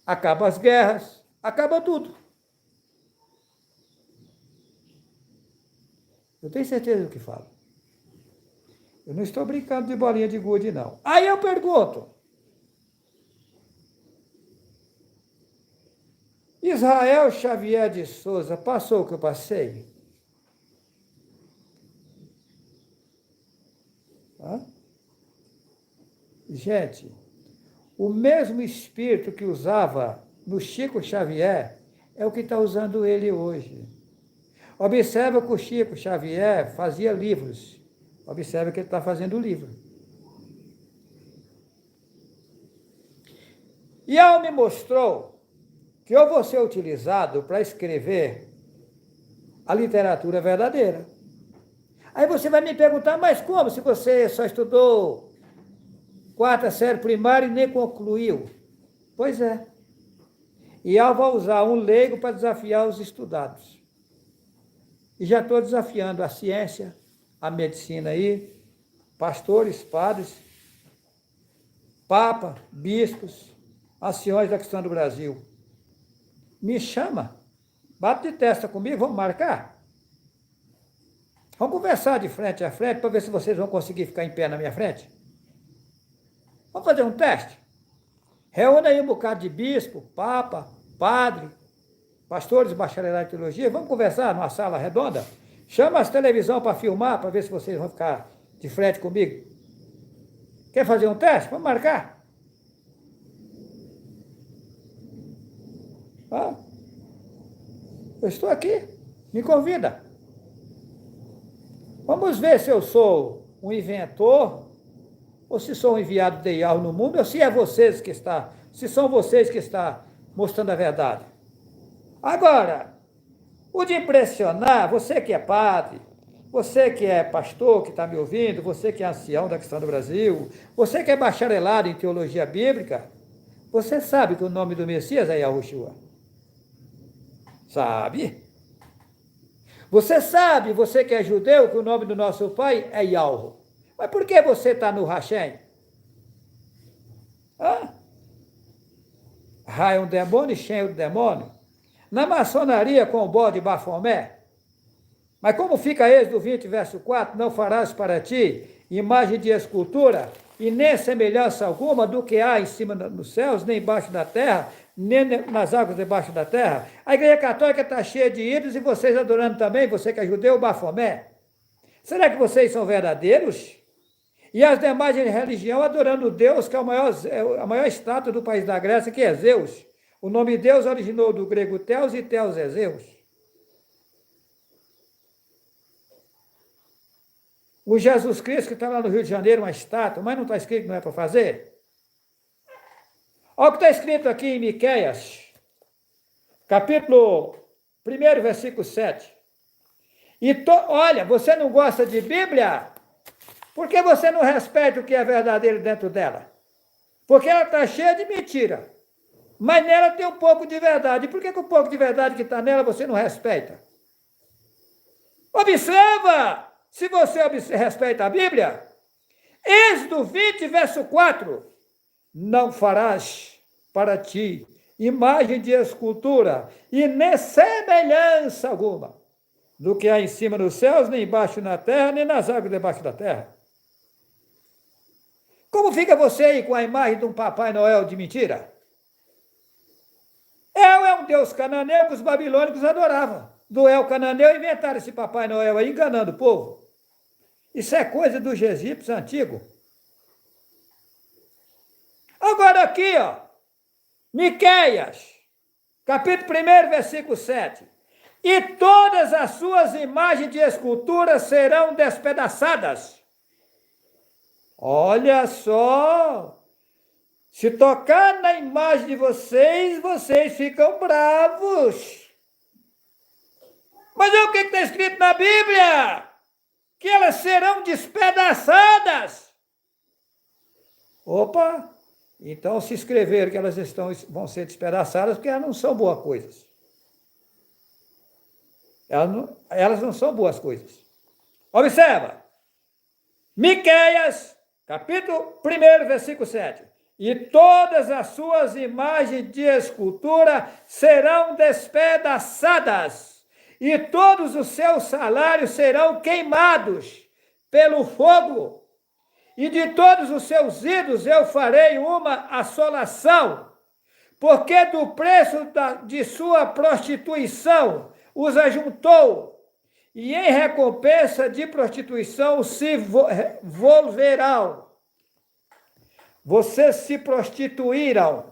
acaba as guerras, acaba tudo. Eu tenho certeza do que falo. Eu não estou brincando de bolinha de gude, não. Aí eu pergunto, Israel Xavier de Souza passou o que eu passei? Hã? Gente, o mesmo espírito que usava no Chico Xavier é o que está usando ele hoje. Observa que o Chico Xavier fazia livros. Observa que ele está fazendo livro. E ela me mostrou que eu vou ser utilizado para escrever a literatura verdadeira. Aí você vai me perguntar, mas como se você só estudou 4ª série primária e nem concluiu? Pois é. E ela vai usar um leigo para desafiar os estudados. E já estou desafiando a ciência, a medicina aí, pastores, padres, papa, bispos, anciões da questão do Brasil. Me chama, bate de testa comigo, vamos marcar? Vamos conversar de frente a frente para ver se vocês vão conseguir ficar em pé na minha frente? Vamos fazer um teste? Reúna aí um bocado de bispo, papa, padre, pastores, bacharelados em teologia, vamos conversar numa sala redonda? Chama as televisão para filmar, para ver se vocês vão ficar de frente comigo. Quer fazer um teste? Vamos marcar? Ah, eu estou aqui, me convida. Vamos ver se eu sou um inventor, ou se sou um enviado de Yahweh no mundo, ou se são vocês que estão mostrando a verdade. Agora, o de impressionar, você que é padre, você que é pastor, que está me ouvindo, você que é ancião da questão do Brasil, você que é bacharelado em teologia bíblica, você sabe que o nome do Messias é Yahushua? Sabe? Você sabe, você que é judeu, que o nome do nosso pai é Yahweh. Mas por que você está no Hashem? Ra é um demônio, Shem é um demônio. Na maçonaria com o bode Bafomé. Mas como fica Êxodo 20, verso 4, não farás para ti imagem de escultura, e nem semelhança alguma do que há em cima nos céus, nem embaixo da terra, nem nas águas debaixo da terra. A igreja católica está cheia de ídolos e vocês adorando também, você que é judeu, o Bafomé. Será que vocês são verdadeiros? E as demais religiões adorando Deus, que é a maior estátua do país da Grécia, que é Zeus. O nome Deus originou do grego Theos e Theos é Zeus. O Jesus Cristo, que está lá no Rio de Janeiro, uma estátua, mas não está escrito que não é para fazer? Olha o que está escrito aqui em Miqueias, capítulo 1, versículo 7. Olha, você não gosta de Bíblia? Por que você não respeita o que é verdadeiro dentro dela? Porque ela está cheia de mentira. Mas nela tem um pouco de verdade. Por que o pouco de verdade que está nela você não respeita? Observa! Se você respeita a Bíblia, Êxodo 20, verso 4. Não farás para ti imagem de escultura e nem semelhança alguma do que há em cima nos céus, nem embaixo na terra, nem nas águas debaixo da terra. Como fica você aí com a imagem de um Papai Noel de mentira? El é um deus cananeu que os babilônicos adoravam. Do El cananeu inventaram esse Papai Noel aí, enganando o povo. Isso é coisa dos egípcios antigos. Agora aqui, ó, Miqueias, capítulo 1, versículo 7. E todas as suas imagens de escultura serão despedaçadas. Olha só, se tocar na imagem de vocês, vocês ficam bravos. Mas é o que está escrito na Bíblia? Que elas serão despedaçadas. Opa, então se escrever que elas vão ser despedaçadas, porque elas não são boas coisas. Elas não são boas coisas. Observa, Miqueias, capítulo 1, versículo 7. E todas as suas imagens de escultura serão despedaçadas, e todos os seus salários serão queimados pelo fogo, e de todos os seus ídolos eu farei uma assolação, porque do preço de sua prostituição os ajuntou, e em recompensa de prostituição se volverão. Vocês se prostituíram,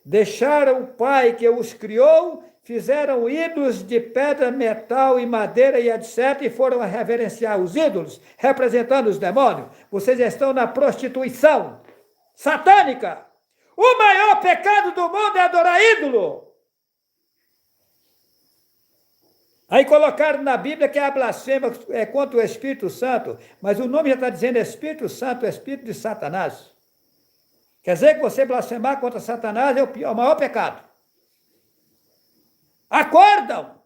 deixaram o Pai que os criou, fizeram ídolos de pedra, metal e madeira e etc. e foram a reverenciar os ídolos, representando os demônios. Vocês estão na prostituição satânica. O maior pecado do mundo é adorar ídolo. Aí colocaram na Bíblia que a blasfêmia é contra o Espírito Santo, mas o nome já está dizendo Espírito Santo, Espírito de Satanás. Quer dizer que você blasfemar contra Satanás é o maior pecado. Acordam!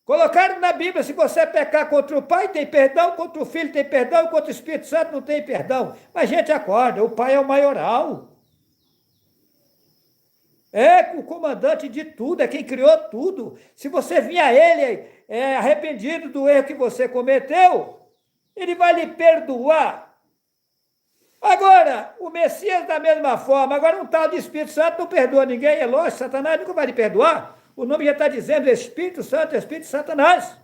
Colocaram na Bíblia, se você pecar contra o Pai, tem perdão, contra o Filho tem perdão, contra o Espírito Santo não tem perdão. Mas, gente, acorda, o Pai é o maioral. É o comandante de tudo, é quem criou tudo. Se você vir a Ele arrependido do erro que você cometeu, Ele vai lhe perdoar. Agora, o Messias da mesma forma, agora um tal de Espírito Santo não perdoa ninguém, é lógico, Satanás nunca vai lhe perdoar. O nome já está dizendo Espírito Santo, Espírito de Satanás.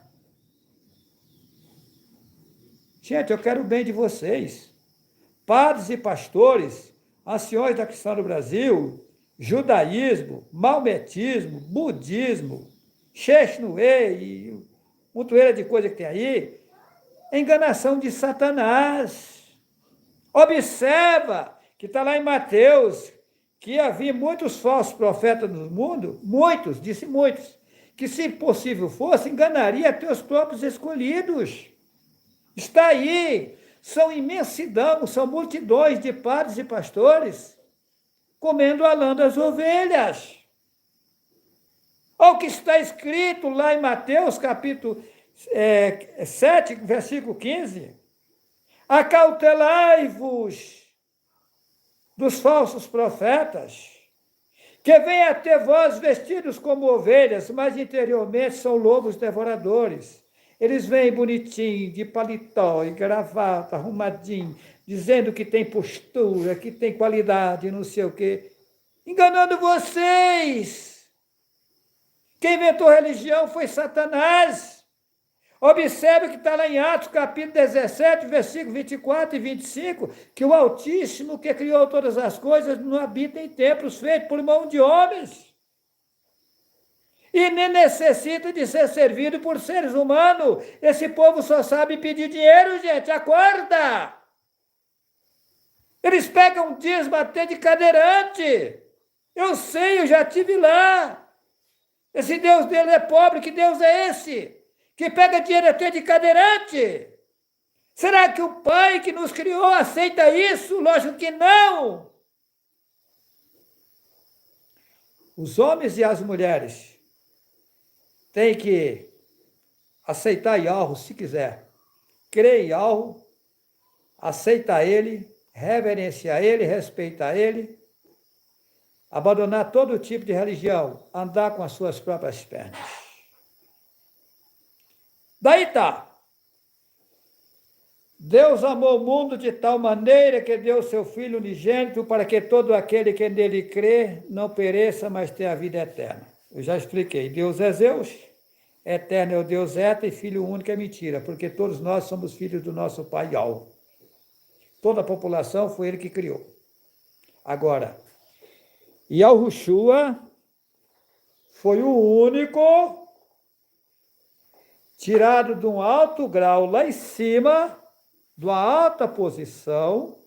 Gente, eu quero o bem de vocês. Padres e pastores, anciões da cristã do Brasil, judaísmo, maometismo, budismo, Sheshnue e montoeira de coisa que tem aí, enganação de Satanás. Observa que está lá em Mateus, que havia muitos falsos profetas no mundo, muitos, disse muitos, que se possível fosse, enganaria até os próprios escolhidos. Está aí, são imensidão, são multidões de padres e pastores comendo a lã das ovelhas. Olha o que está escrito lá em Mateus, capítulo 7, versículo 15. Acautelai-vos dos falsos profetas, que vêm até vós vestidos como ovelhas, mas interiormente são lobos devoradores. Eles vêm bonitinho, de paletó e gravata, arrumadinho, dizendo que tem postura, que tem qualidade, não sei o quê, enganando vocês. Quem inventou religião foi Satanás. Observe que está lá em Atos, capítulo 17, versículo 24 e 25, que o Altíssimo, que criou todas as coisas, não habita em templos feitos por mão de homens. E nem necessita de ser servido por seres humanos. Esse povo só sabe pedir dinheiro, gente, acorda! Eles pegam dízimo até de cadeirante. Eu sei, eu já estive lá. Esse Deus dele é pobre, que Deus é esse? Que pega dinheiro até de cadeirante? Será que o Pai que nos criou aceita isso? Lógico que não. Os homens e as mulheres têm que aceitar Yahweh se quiser, crer em Yahweh, aceitar Ele, reverenciar Ele, respeitar Ele, abandonar todo tipo de religião, andar com as suas próprias pernas. Daí tá. Deus amou o mundo de tal maneira que deu seu Filho unigênito para que todo aquele que nele crê não pereça, mas tenha a vida eterna. Eu já expliquei. Deus é Zeus, eterno é o Deus Eta e Filho único é mentira, porque todos nós somos filhos do nosso Pai Yahweh. Toda a população foi Ele que criou. Agora, Yahushua foi o único tirado de um alto grau lá em cima, de uma alta posição,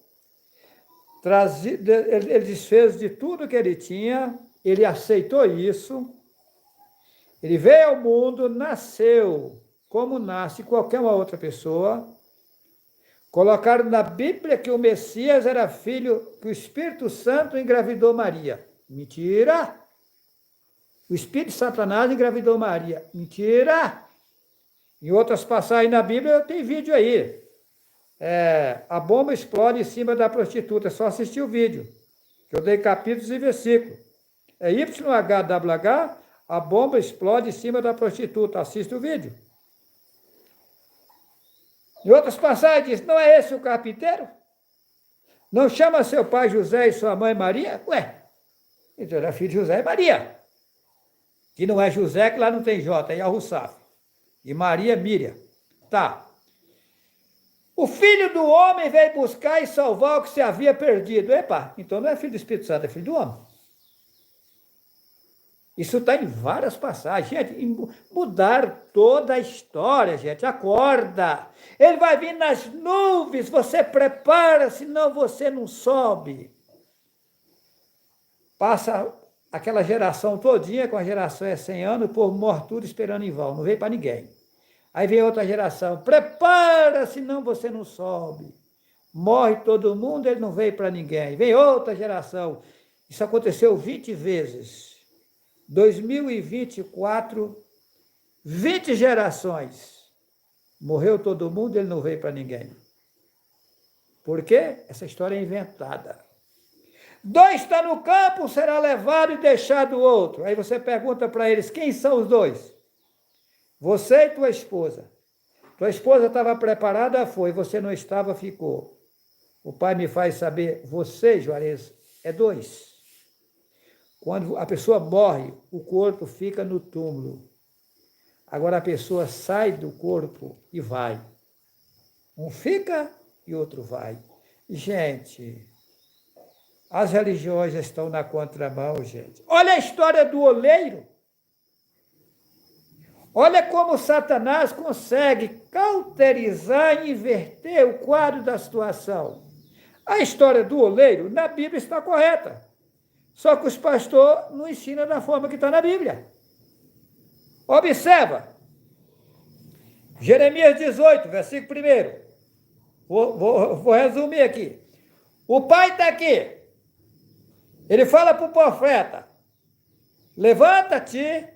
ele desfez de tudo que ele tinha, ele aceitou isso, ele veio ao mundo, nasceu como nasce qualquer uma outra pessoa. Colocaram na Bíblia que o Messias era filho, que o Espírito Santo engravidou Maria. Mentira! O Espírito de Satanás engravidou Maria. Mentira! Em outras passagens na Bíblia, tem vídeo aí. A bomba explode em cima da prostituta. É só assistir o vídeo, que eu dei capítulos e versículos. É YHWH, a bomba explode em cima da prostituta. Assista o vídeo. Em outras passagens diz, não é esse o carpinteiro? Não chama seu pai José e sua mãe Maria? Ué, então era filho de José e Maria. Que não é José, que lá não tem J, é Yahussaf. E Maria, Miriam. Tá. O Filho do Homem veio buscar e salvar o que se havia perdido. Epa, então não é filho do Espírito Santo, é filho do homem. Isso está em várias passagens. Gente, mudar toda a história, gente. Acorda. Ele vai vir nas nuvens, você prepara, senão você não sobe. Passa aquela geração todinha, com a geração é 100 anos, o povo morre tudo esperando em vão, não veio para ninguém. Aí vem outra geração, prepara, senão você não sobe. Morre todo mundo, ele não veio para ninguém. Vem outra geração. Isso aconteceu 20 vezes. 2024, 20 gerações. Morreu todo mundo, ele não veio para ninguém. Por quê? Essa história é inventada. 2 está no campo, será levado e deixado o outro. Aí você pergunta para eles, quem são os 2? Você e tua esposa. Tua esposa estava preparada, foi. Você não estava, ficou. O Pai me faz saber, você, Juarez, é 2. Quando a pessoa morre, o corpo fica no túmulo. Agora a pessoa sai do corpo e vai. Um fica e outro vai. Gente, as religiões estão na contramão, gente. Olha a história do oleiro. Olha como Satanás consegue cauterizar e inverter o quadro da situação. A história do oleiro, na Bíblia, está correta. Só que os pastores não ensinam da forma que está na Bíblia. Observa. Jeremias 18, versículo 1. Vou resumir aqui. O pai está aqui. Ele fala para o profeta, levanta-te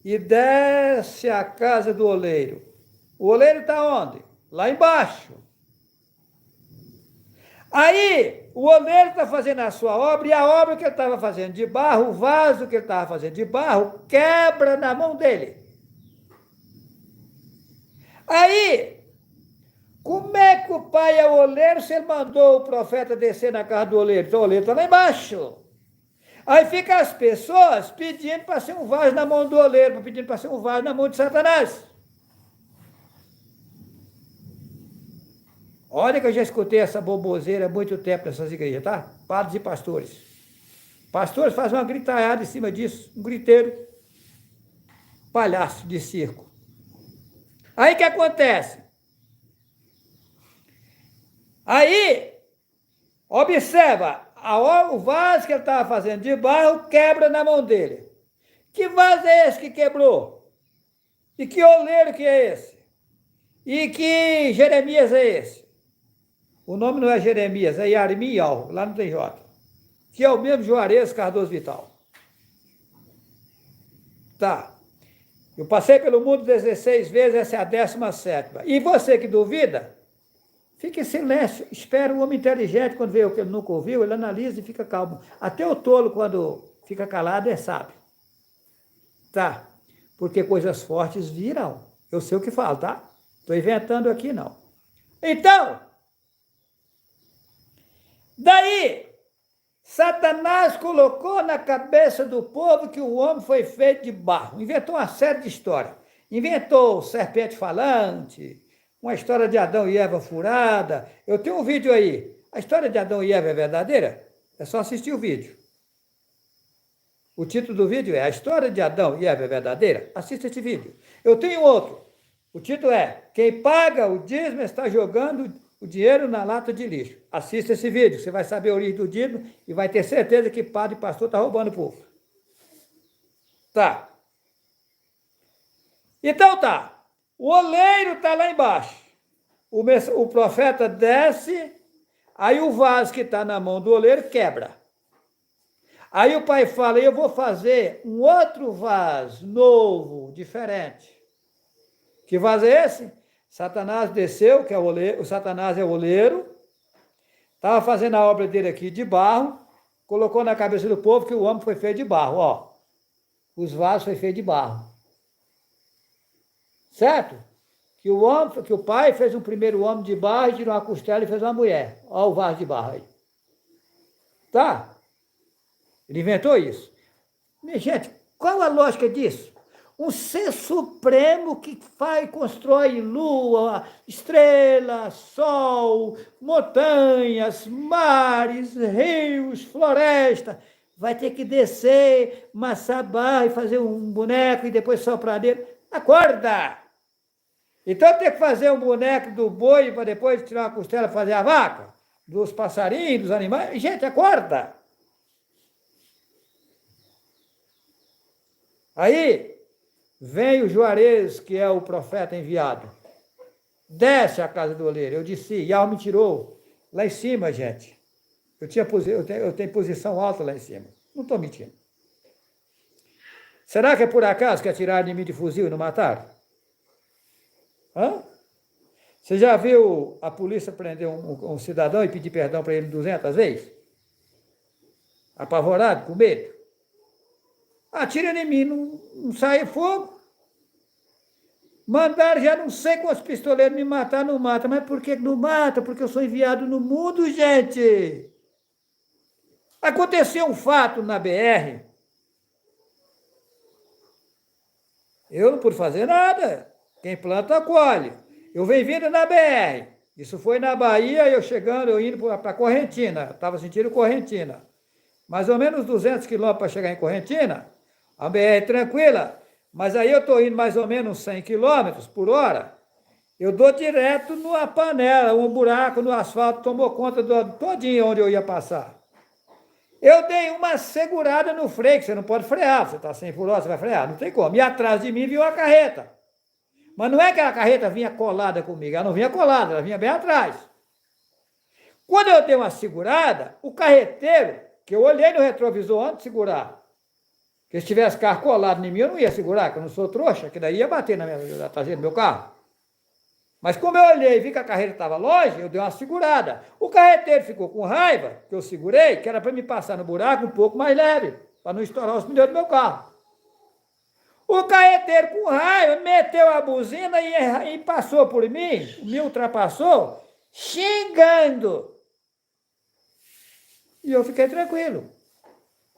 e desce à casa do oleiro. O oleiro está onde? Lá embaixo. Aí, o oleiro está fazendo a sua obra, e a obra que ele estava fazendo de barro, o vaso que ele estava fazendo de barro, quebra na mão dele. Aí, como é que o pai é o oleiro se ele mandou o profeta descer na casa do oleiro? Então o oleiro está lá embaixo. Aí ficam as pessoas pedindo para ser um vaso na mão do oleiro, pedindo para ser um vaso na mão de Satanás. Olha que eu já escutei essa boboseira há muito tempo nessas igrejas, tá? Padres e pastores. Pastores fazem uma gritalhada em cima disso, um griteiro. Palhaço de circo. Aí o que acontece? Aí, observa, O vaso que ele estava fazendo de barro quebra na mão dele. Que vaso é esse que quebrou? E que oleiro que é esse? E que Jeremias é esse? O nome não é Jeremias, é Yarmial, lá não tem J. Que é o mesmo Juarez Cardoso Vital. Tá. Eu passei pelo mundo 16 vezes, essa é a 17ª. E você que duvida, fique em silêncio, espera. O homem inteligente, quando vê o que ele nunca ouviu, ele analisa e fica calmo. Até o tolo, quando fica calado, é sábio. Tá? Porque coisas fortes virão. Eu sei o que falo, tá? Estou inventando aqui, não. Então, daí, Satanás colocou na cabeça do povo que o homem foi feito de barro. Inventou uma série de histórias. Inventou serpente falante, uma história de Adão e Eva furada. Eu tenho um vídeo aí. A história de Adão e Eva é verdadeira? É só assistir o vídeo. O título do vídeo é A História de Adão e Eva é Verdadeira? Assista esse vídeo. Eu tenho outro. O título é Quem paga o dízimo está jogando o dinheiro na lata de lixo. Assista esse vídeo, você vai saber a origem do dízimo e vai ter certeza que padre e pastor estão roubando o povo. Tá. Então tá. O oleiro está lá embaixo. O profeta desce, aí o vaso que está na mão do oleiro quebra. Aí o pai fala, eu vou fazer um outro vaso novo, diferente. Que vaso é esse? Satanás desceu, que é o Satanás é o oleiro, estava fazendo a obra dele aqui de barro, colocou na cabeça do povo que o homem foi feito de barro, ó. Os vasos foi feito de barro. Certo? Que o pai fez um primeiro homem de barro e tirou uma costela e fez uma mulher. Ó o vaso de barro aí. Tá? Ele inventou isso. Minha gente, qual a lógica disso? Um ser supremo que faz, constrói lua, estrelas, sol, montanhas, mares, rios, floresta, vai ter que descer, amassar barro e fazer um boneco e depois soprar nele. Acorda! Então tem que fazer um boneco do boi para depois tirar uma costela e fazer a vaca, dos passarinhos, dos animais. Gente, acorda! Aí vem o Juarez, que é o profeta enviado. Desce a casa do oleiro. Eu disse, e a alma me tirou. Lá em cima, gente. Eu tenho posição alta lá em cima. Não estou mentindo. Será que é por acaso que atiraram em mim de fuzil e não mataram? Hã? Você já viu a polícia prender um cidadão e pedir perdão para ele 200 vezes? Apavorado, com medo? Atira em mim, não sai fogo. Mandaram já não sei quantos pistoleiros me matar, não mata. Mas por que não mata? Porque eu sou enviado no mundo, gente. Aconteceu um fato na BR. Eu não pude fazer nada. Quem planta, colhe. Eu venho vindo na BR. Isso foi na Bahia, eu indo para Correntina. Estava sentindo Correntina. Mais ou menos 200 quilômetros para chegar em Correntina. A BR é tranquila, mas aí eu estou indo mais ou menos 100 km por hora, eu dou direto numa panela, um buraco no asfalto tomou conta do todinho onde eu ia passar. Eu dei uma segurada no freio, que você não pode frear, você está 100 por hora, você vai frear, não tem como. E atrás de mim viu a carreta. Mas não é que a carreta vinha colada comigo, ela não vinha colada, ela vinha bem atrás. Quando eu dei uma segurada, o carreteiro, que eu olhei no retrovisor antes de segurar, que se tivesse carro colado em mim, eu não ia segurar, que eu não sou trouxa, que daí ia bater na traseira do meu carro. Mas como eu olhei e vi que a carreira estava longe, eu dei uma segurada. O carreteiro ficou com raiva, que eu segurei, que era para me passar no buraco um pouco mais leve, para não estourar os pneus do meu carro. O carreteiro, com raiva, meteu a buzina e passou por mim, me ultrapassou, xingando. E eu fiquei tranquilo.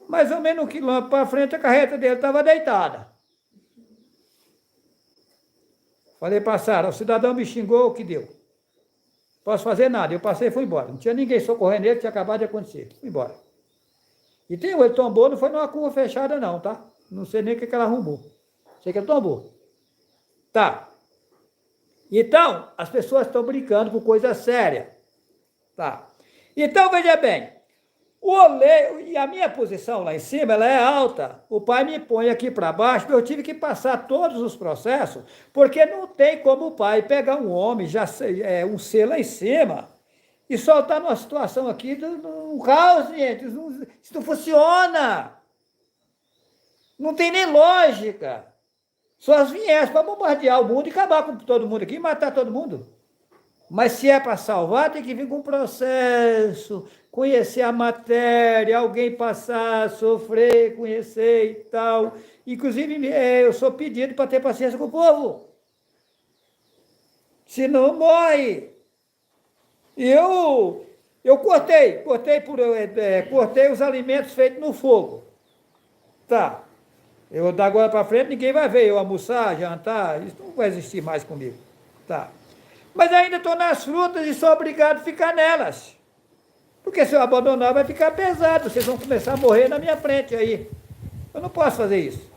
Mais ou menos 1 quilômetro para frente, a carreta dele estava deitada. Falei, passaram, o cidadão me xingou, o que deu? Posso fazer nada. Eu passei e fui embora. Não tinha ninguém socorrendo ele, tinha acabado de acontecer. Fui embora. E ele tombou, não foi numa curva fechada não, tá? Não sei nem o que ela arrumou. Sei que ele tombou. Tá. Então, as pessoas estão brincando com coisa séria. Tá. Então, veja bem. O oleiro, e a minha posição lá em cima, ela é alta. O pai me põe aqui para baixo, eu tive que passar todos os processos, porque não tem como o pai pegar um homem, já um ser lá em cima, e soltar numa situação aqui, um caos, gente. Isso não funciona. Não tem nem lógica. Só as viés para bombardear o mundo e acabar com todo mundo aqui e matar todo mundo. Mas se é para salvar, tem que vir com um processo, conhecer a matéria, alguém passar, sofrer, conhecer e tal. Inclusive, eu sou pedido para ter paciência com o povo. Senão morre. E eu cortei os alimentos feitos no fogo. Tá. Eu, da agora para frente, ninguém vai ver eu almoçar, jantar, isso não vai existir mais comigo. Tá. Mas ainda estou nas frutas e sou obrigado a ficar nelas. Porque se eu abandonar, vai ficar pesado. Vocês vão começar a morrer na minha frente aí. Eu não posso fazer isso.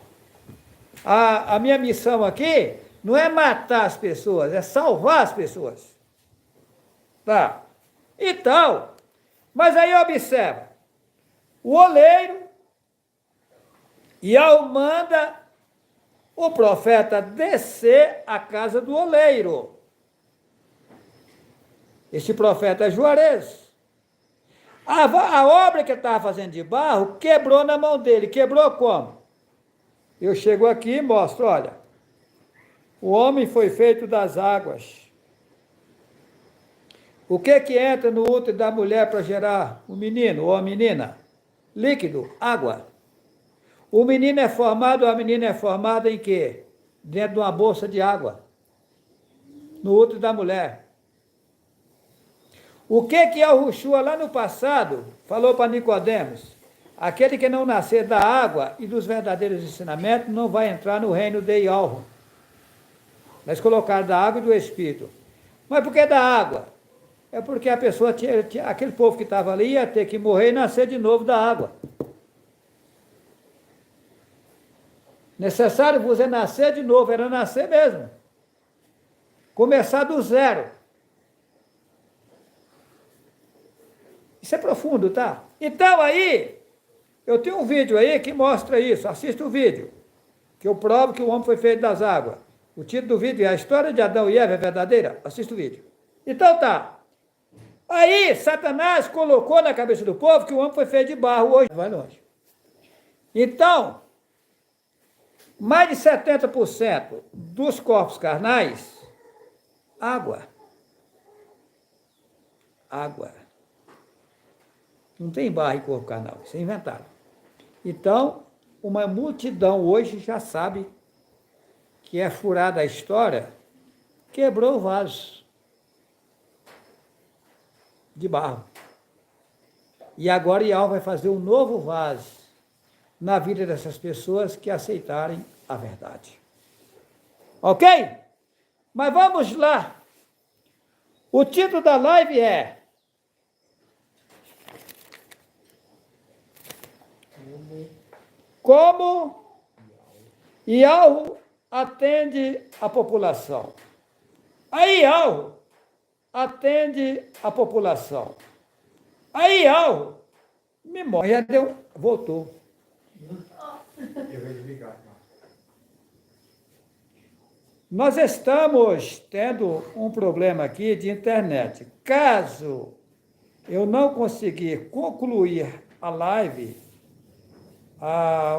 A minha missão aqui não é matar as pessoas, é salvar as pessoas. Tá? Então, mas aí observa. O oleiro manda o profeta descer à casa do oleiro. Este profeta é Juarez. A obra que ele estava fazendo de barro quebrou na mão dele. Quebrou como? Eu chego aqui e mostro, olha. O homem foi feito das águas. O que entra no útero da mulher para gerar o menino ou a menina? Líquido, água. O menino é formado ou a menina é formada em quê? Dentro de uma bolsa de água. No útero da mulher. O que Yahushua lá no passado falou para Nicodemos? Aquele que não nascer da água e dos verdadeiros ensinamentos não vai entrar no reino de Yahweh. Eles colocaram da água e do Espírito. Mas por que da água? É porque a pessoa, aquele povo que estava ali ia ter que morrer e nascer de novo da água. Necessário você nascer de novo, era nascer mesmo. Começar do zero. Isso é profundo, tá? Então aí, eu tenho um vídeo aí que mostra isso. Assista o vídeo, que eu provo que o homem foi feito das águas. O título do vídeo é A História de Adão e Eva é Verdadeira? Assista o vídeo. Então tá. Aí, Satanás colocou na cabeça do povo que o homem foi feito de barro. Hoje vai longe. Então, mais de 70% dos corpos carnais, água. Água. Não tem barro em corpo carnal, isso é inventado. Então, uma multidão hoje já sabe que é furada a história, quebrou o vaso de barro. E agora Yahweh vai fazer um novo vaso na vida dessas pessoas que aceitarem a verdade. Ok? Mas vamos lá. O título da live é Como Yahweh atende a população. Aí Yahweh atende a população. Aí Yahweh me morre. Já deu, voltou. Nós estamos tendo um problema aqui de internet. Caso eu não conseguir concluir a live,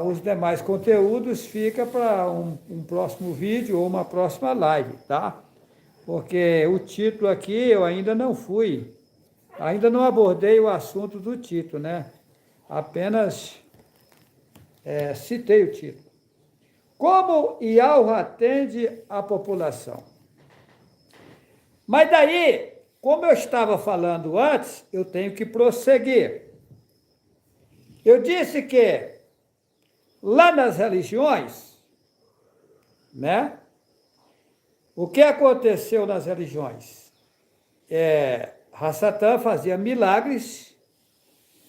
os demais conteúdos fica para um próximo vídeo ou uma próxima live, tá? Porque o título aqui eu ainda não não abordei o assunto do título, né? Apenas citei o título. Como Yahweh atende a população? Mas daí, como eu estava falando antes, eu tenho que prosseguir. Eu disse que lá nas religiões, né? O que aconteceu nas religiões? Hassatan fazia milagres,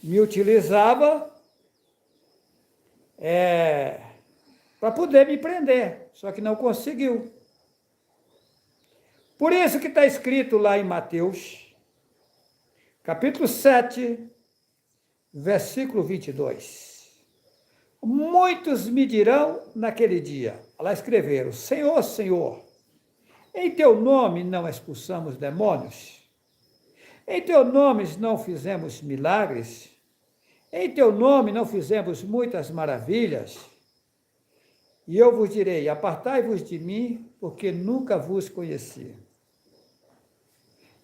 me utilizava para poder me prender, só que não conseguiu. Por isso que está escrito lá em Mateus, capítulo 7, versículo 22. Muitos me dirão naquele dia, lá escreveram, Senhor, Senhor, em teu nome não expulsamos demônios? Em teu nome não fizemos milagres? Em teu nome não fizemos muitas maravilhas? E eu vos direi, apartai-vos de mim, porque nunca vos conheci.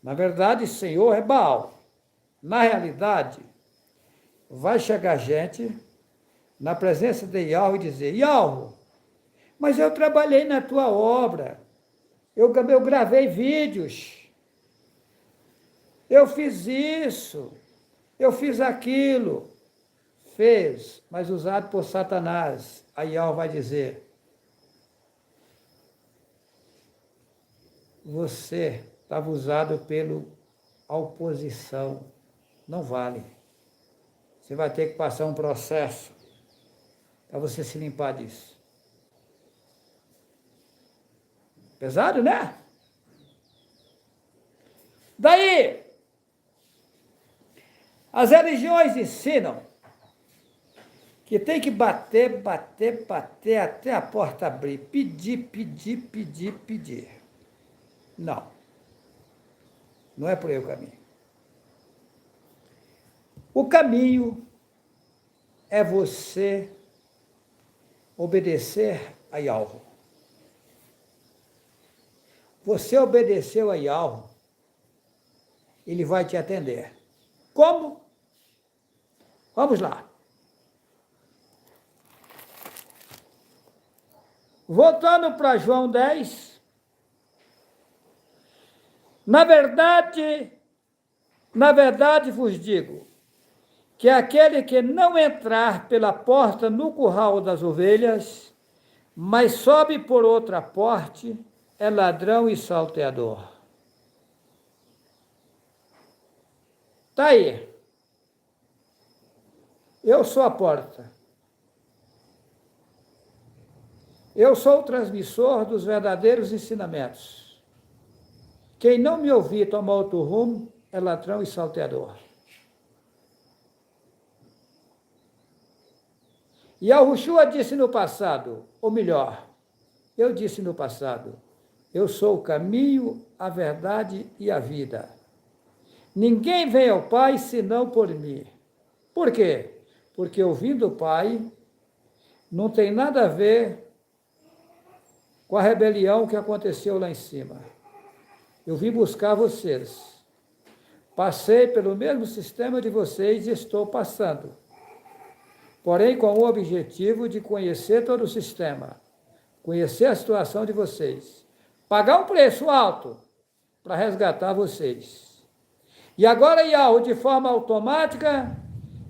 Na verdade, Senhor é Baal. Na realidade, vai chegar gente na presença de Yahweh e dizer, Yahweh, mas eu trabalhei na tua obra, eu gravei vídeos, eu fiz isso, eu fiz aquilo. Fez, mas usado por Satanás. Aí Yahweh vai dizer, você estava usado pela oposição, não vale. Você vai ter que passar um processo para você se limpar disso. Pesado, né? Daí, as religiões ensinam que tem que bater até a porta abrir, pedir. Não. Não é por aí o caminho. O caminho é você obedecer a Yahweh. Você obedeceu a Yahweh, ele vai te atender. Como? Vamos lá. Voltando para João 10, na verdade vos digo, que aquele que não entrar pela porta no curral das ovelhas, mas sobe por outra porta, é ladrão e salteador. Está aí. Eu sou a porta. Eu sou o transmissor dos verdadeiros ensinamentos. Quem não me ouvir tomar outro rumo é ladrão e salteador. E Yahushua disse no passado, ou melhor, eu disse no passado, eu sou o caminho, a verdade e a vida. Ninguém vem ao Pai senão por mim. Por quê? Porque eu vim do Pai, não tem nada a ver com a rebelião que aconteceu lá em cima. Eu vim buscar vocês. Passei pelo mesmo sistema de vocês e estou passando. Porém, com o objetivo de conhecer todo o sistema, conhecer a situação de vocês, pagar um preço alto para resgatar vocês. E agora, Yahweh, de forma automática,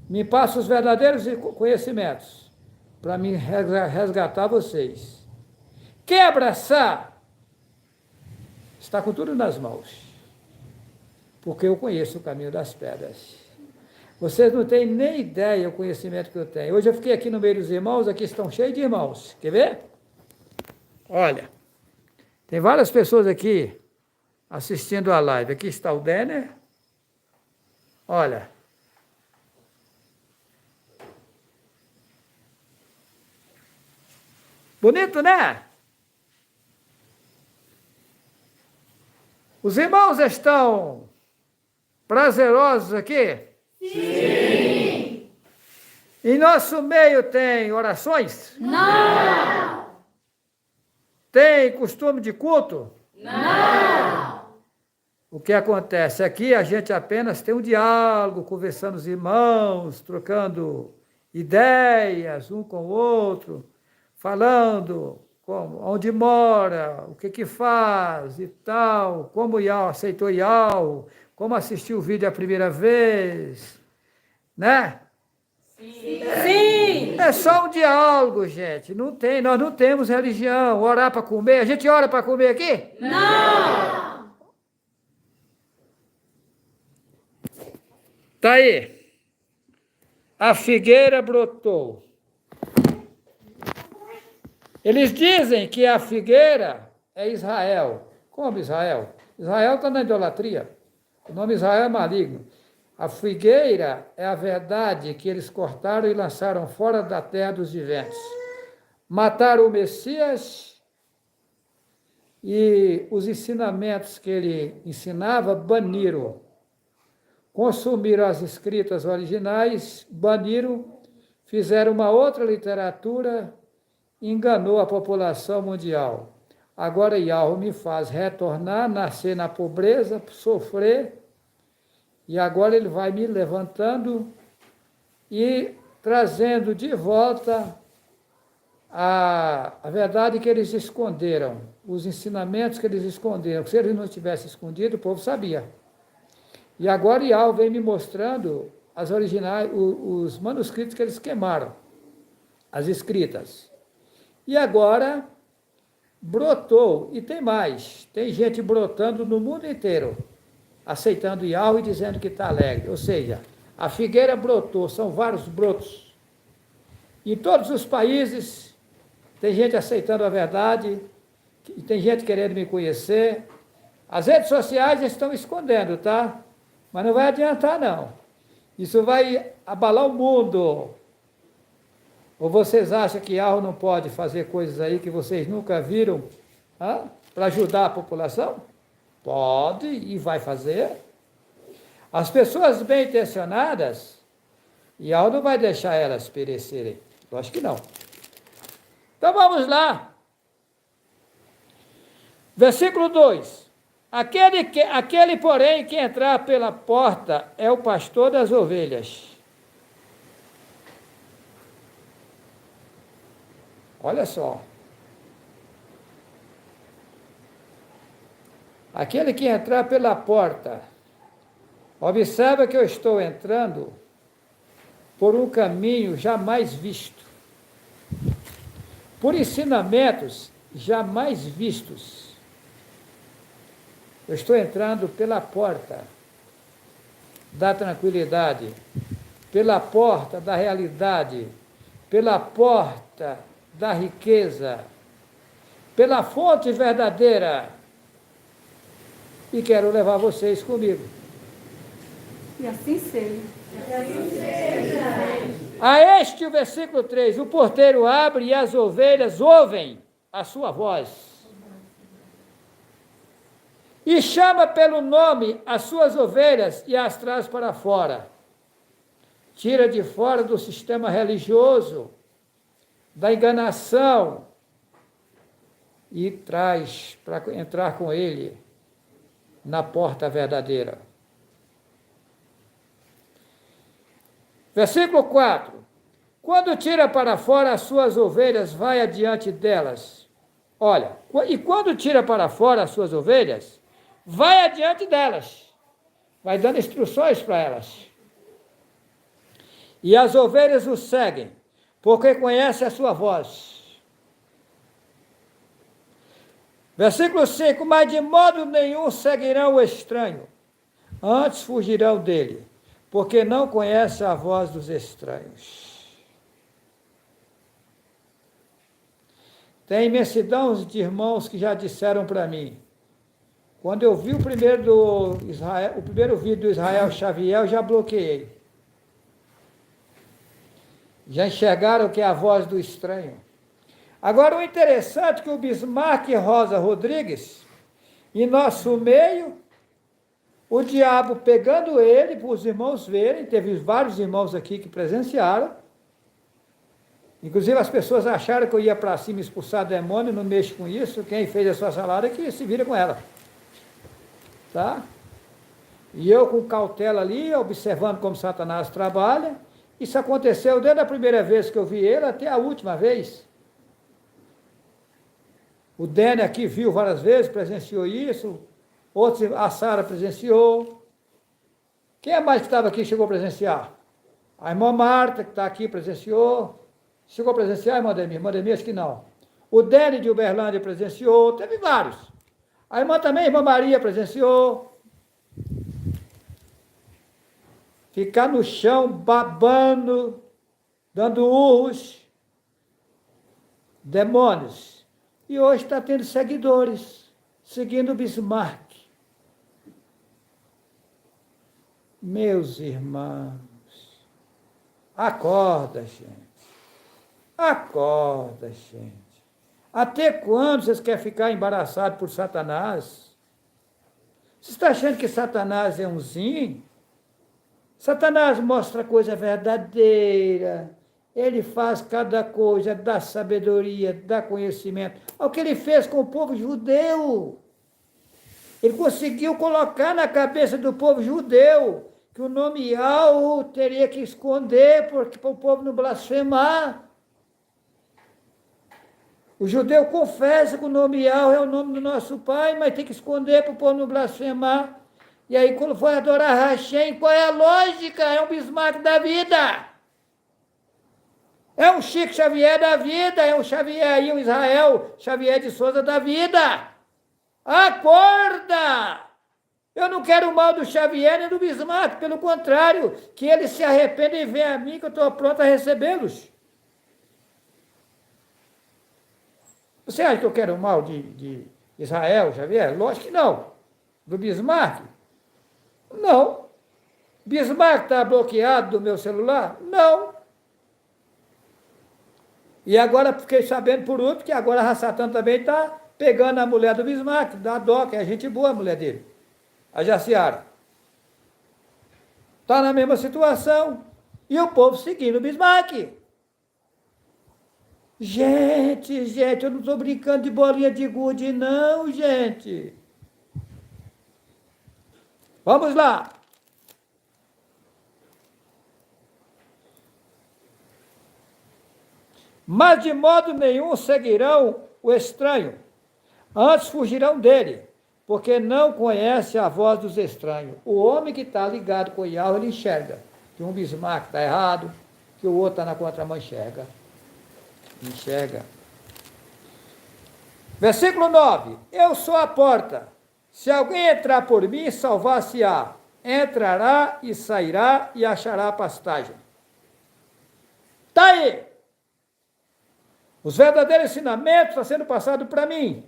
me passa os verdadeiros conhecimentos para me resgatar vocês. Quer abraçar? Está com tudo nas mãos. Porque eu conheço o caminho das pedras. Vocês não têm nem ideia do conhecimento que eu tenho. Hoje eu fiquei aqui no meio dos irmãos, aqui estão cheios de irmãos. Quer ver? Olha, tem várias pessoas aqui assistindo a live. Aqui está o Denner. Olha. Bonito, né? Os irmãos estão prazerosos aqui? Sim! Em nosso meio tem orações? Não! Tem costume de culto? Não! O que acontece? Aqui a gente apenas tem um diálogo, conversando os irmãos, trocando ideias um com o outro, falando como, onde mora, o que faz e tal, como Yahweh aceitou Yahweh, como assistiu o vídeo a primeira vez, né? Sim. Sim! É só um diálogo, gente, nós não temos religião, orar para comer, a gente ora para comer aqui? Não! Tá aí, a figueira brotou. Eles dizem que a figueira é Israel. Como Israel? Israel está na idolatria. O nome Israel é maligno. A figueira é a verdade que eles cortaram e lançaram fora da terra dos viventes. Mataram o Messias e os ensinamentos que ele ensinava baniram. Consumiram as escritas originais, baniram, fizeram uma outra literatura, enganou a população mundial. Agora Yahweh me faz retornar, nascer na pobreza, sofrer, e agora ele vai me levantando e trazendo de volta a verdade que eles esconderam, os ensinamentos que eles esconderam. Se eles não tivessem escondido, o povo sabia. E agora Yahweh vem me mostrando as originais, os manuscritos que eles queimaram, as escritas. E agora brotou, e tem mais, tem gente brotando no mundo inteiro, aceitando Yahweh e dizendo que está alegre. Ou seja, a figueira brotou, são vários brotos. Em todos os países, tem gente aceitando a verdade, e tem gente querendo me conhecer. As redes sociais estão escondendo, tá? Mas não vai adiantar, não. Isso vai abalar o mundo. Ou vocês acham que Yahweh não pode fazer coisas aí que vocês nunca viram para ajudar a população? Pode e vai fazer. As pessoas bem intencionadas, Yahweh não vai deixar elas perecerem. Eu acho que não. Então vamos lá. Versículo 2. Aquele, porém, que entrar pela porta é o pastor das ovelhas. Olha só. Aquele que entrar pela porta, observa que eu estou entrando por um caminho jamais visto, por ensinamentos jamais vistos. Eu estou entrando pela porta da tranquilidade, pela porta da realidade, pela porta da riqueza, pela fonte verdadeira, e quero levar vocês comigo. E assim seja. A este, o versículo 3, o porteiro abre e as ovelhas ouvem a sua voz. E chama pelo nome as suas ovelhas e as traz para fora. Tira de fora do sistema religioso, da enganação, e traz para entrar com ele na porta verdadeira. Versículo 4. Quando tira para fora as suas ovelhas, vai adiante delas. Olha, e quando tira para fora as suas ovelhas, vai adiante delas. Vai dando instruções para elas. E as ovelhas o seguem, porque conhecem a sua voz. Versículo 5. Mas de modo nenhum seguirão o estranho, antes fugirão dele, porque não conhecem a voz dos estranhos. Tem imensidão de irmãos que já disseram para mim, quando eu vi o primeiro vídeo do Israel Xavier, eu já bloqueei. Já enxergaram que é a voz do estranho. Agora, o interessante é que o Bismarck Rosa Rodrigues, em nosso meio, o diabo pegando ele, para os irmãos verem, teve vários irmãos aqui que presenciaram, inclusive as pessoas acharam que eu ia para cima expulsar demônio, não mexo com isso, quem fez a sua salada é que se vira com ela. Tá? E eu com cautela ali, observando como Satanás trabalha. Isso aconteceu desde a primeira vez que eu vi ele até a última vez. O Dene aqui viu várias vezes, presenciou isso. Outros, a Sara presenciou. Quem é mais que estava aqui chegou a presenciar? A irmã Marta, que está aqui, presenciou. Chegou a presenciar, irmã Demir? Irmã Demir, acho que não. O Dene de Uberlândia presenciou. Teve vários. A irmã também, a irmã Maria, presenciou. Ficar no chão, babando, dando urros, demônios. E hoje está tendo seguidores, seguindo o Bismarck. Meus irmãos, acorda, gente. Acorda, gente. Até quando vocês querem ficar embaraçados por Satanás? Você está achando que Satanás é umzinho? Satanás mostra coisa verdadeira. Ele faz cada coisa, dá sabedoria, dá conhecimento. Olha o que ele fez com o povo judeu. Ele conseguiu colocar na cabeça do povo judeu que o nome Yahweh teria que esconder para o povo não blasfemar. O judeu confessa que o nome Yahweh é o nome do nosso Pai, mas tem que esconder para o povo não blasfemar. E aí, quando foi adorar Hashem, qual é a lógica? É um Bismarck da vida. É um Chico Xavier da vida, é um Xavier aí, um Israel Xavier de Souza da vida. Acorda! Eu não quero o mal do Xavier nem do Bismarck, pelo contrário, que eles se arrependem e venham a mim, que eu estou pronto a recebê-los. Você acha que eu quero o mal de Israel, Xavier? Lógico que não. Do Bismarck? Não. Bismarck está bloqueado do meu celular? Não. E agora fiquei sabendo por último que agora a Satã também está pegando a mulher do Bismarck, da dó, que é gente boa a mulher dele, a Jaciara. Está na mesma situação. E o povo seguindo o Bismarck. Gente, eu não estou brincando de bolinha de gude, não, gente. Vamos lá. Mas de modo nenhum seguirão o estranho, antes fugirão dele, porque não conhece a voz dos estranhos. O homem que está ligado com o Yahweh, ele enxerga que um Bismarck está errado, que o outro está na contramão, enxerga. Versículo 9. Eu sou a porta. Se alguém entrar por mim, salvar-se-á. Entrará e sairá e achará pastagem. Está aí. Os verdadeiros ensinamentos estão sendo passados para mim.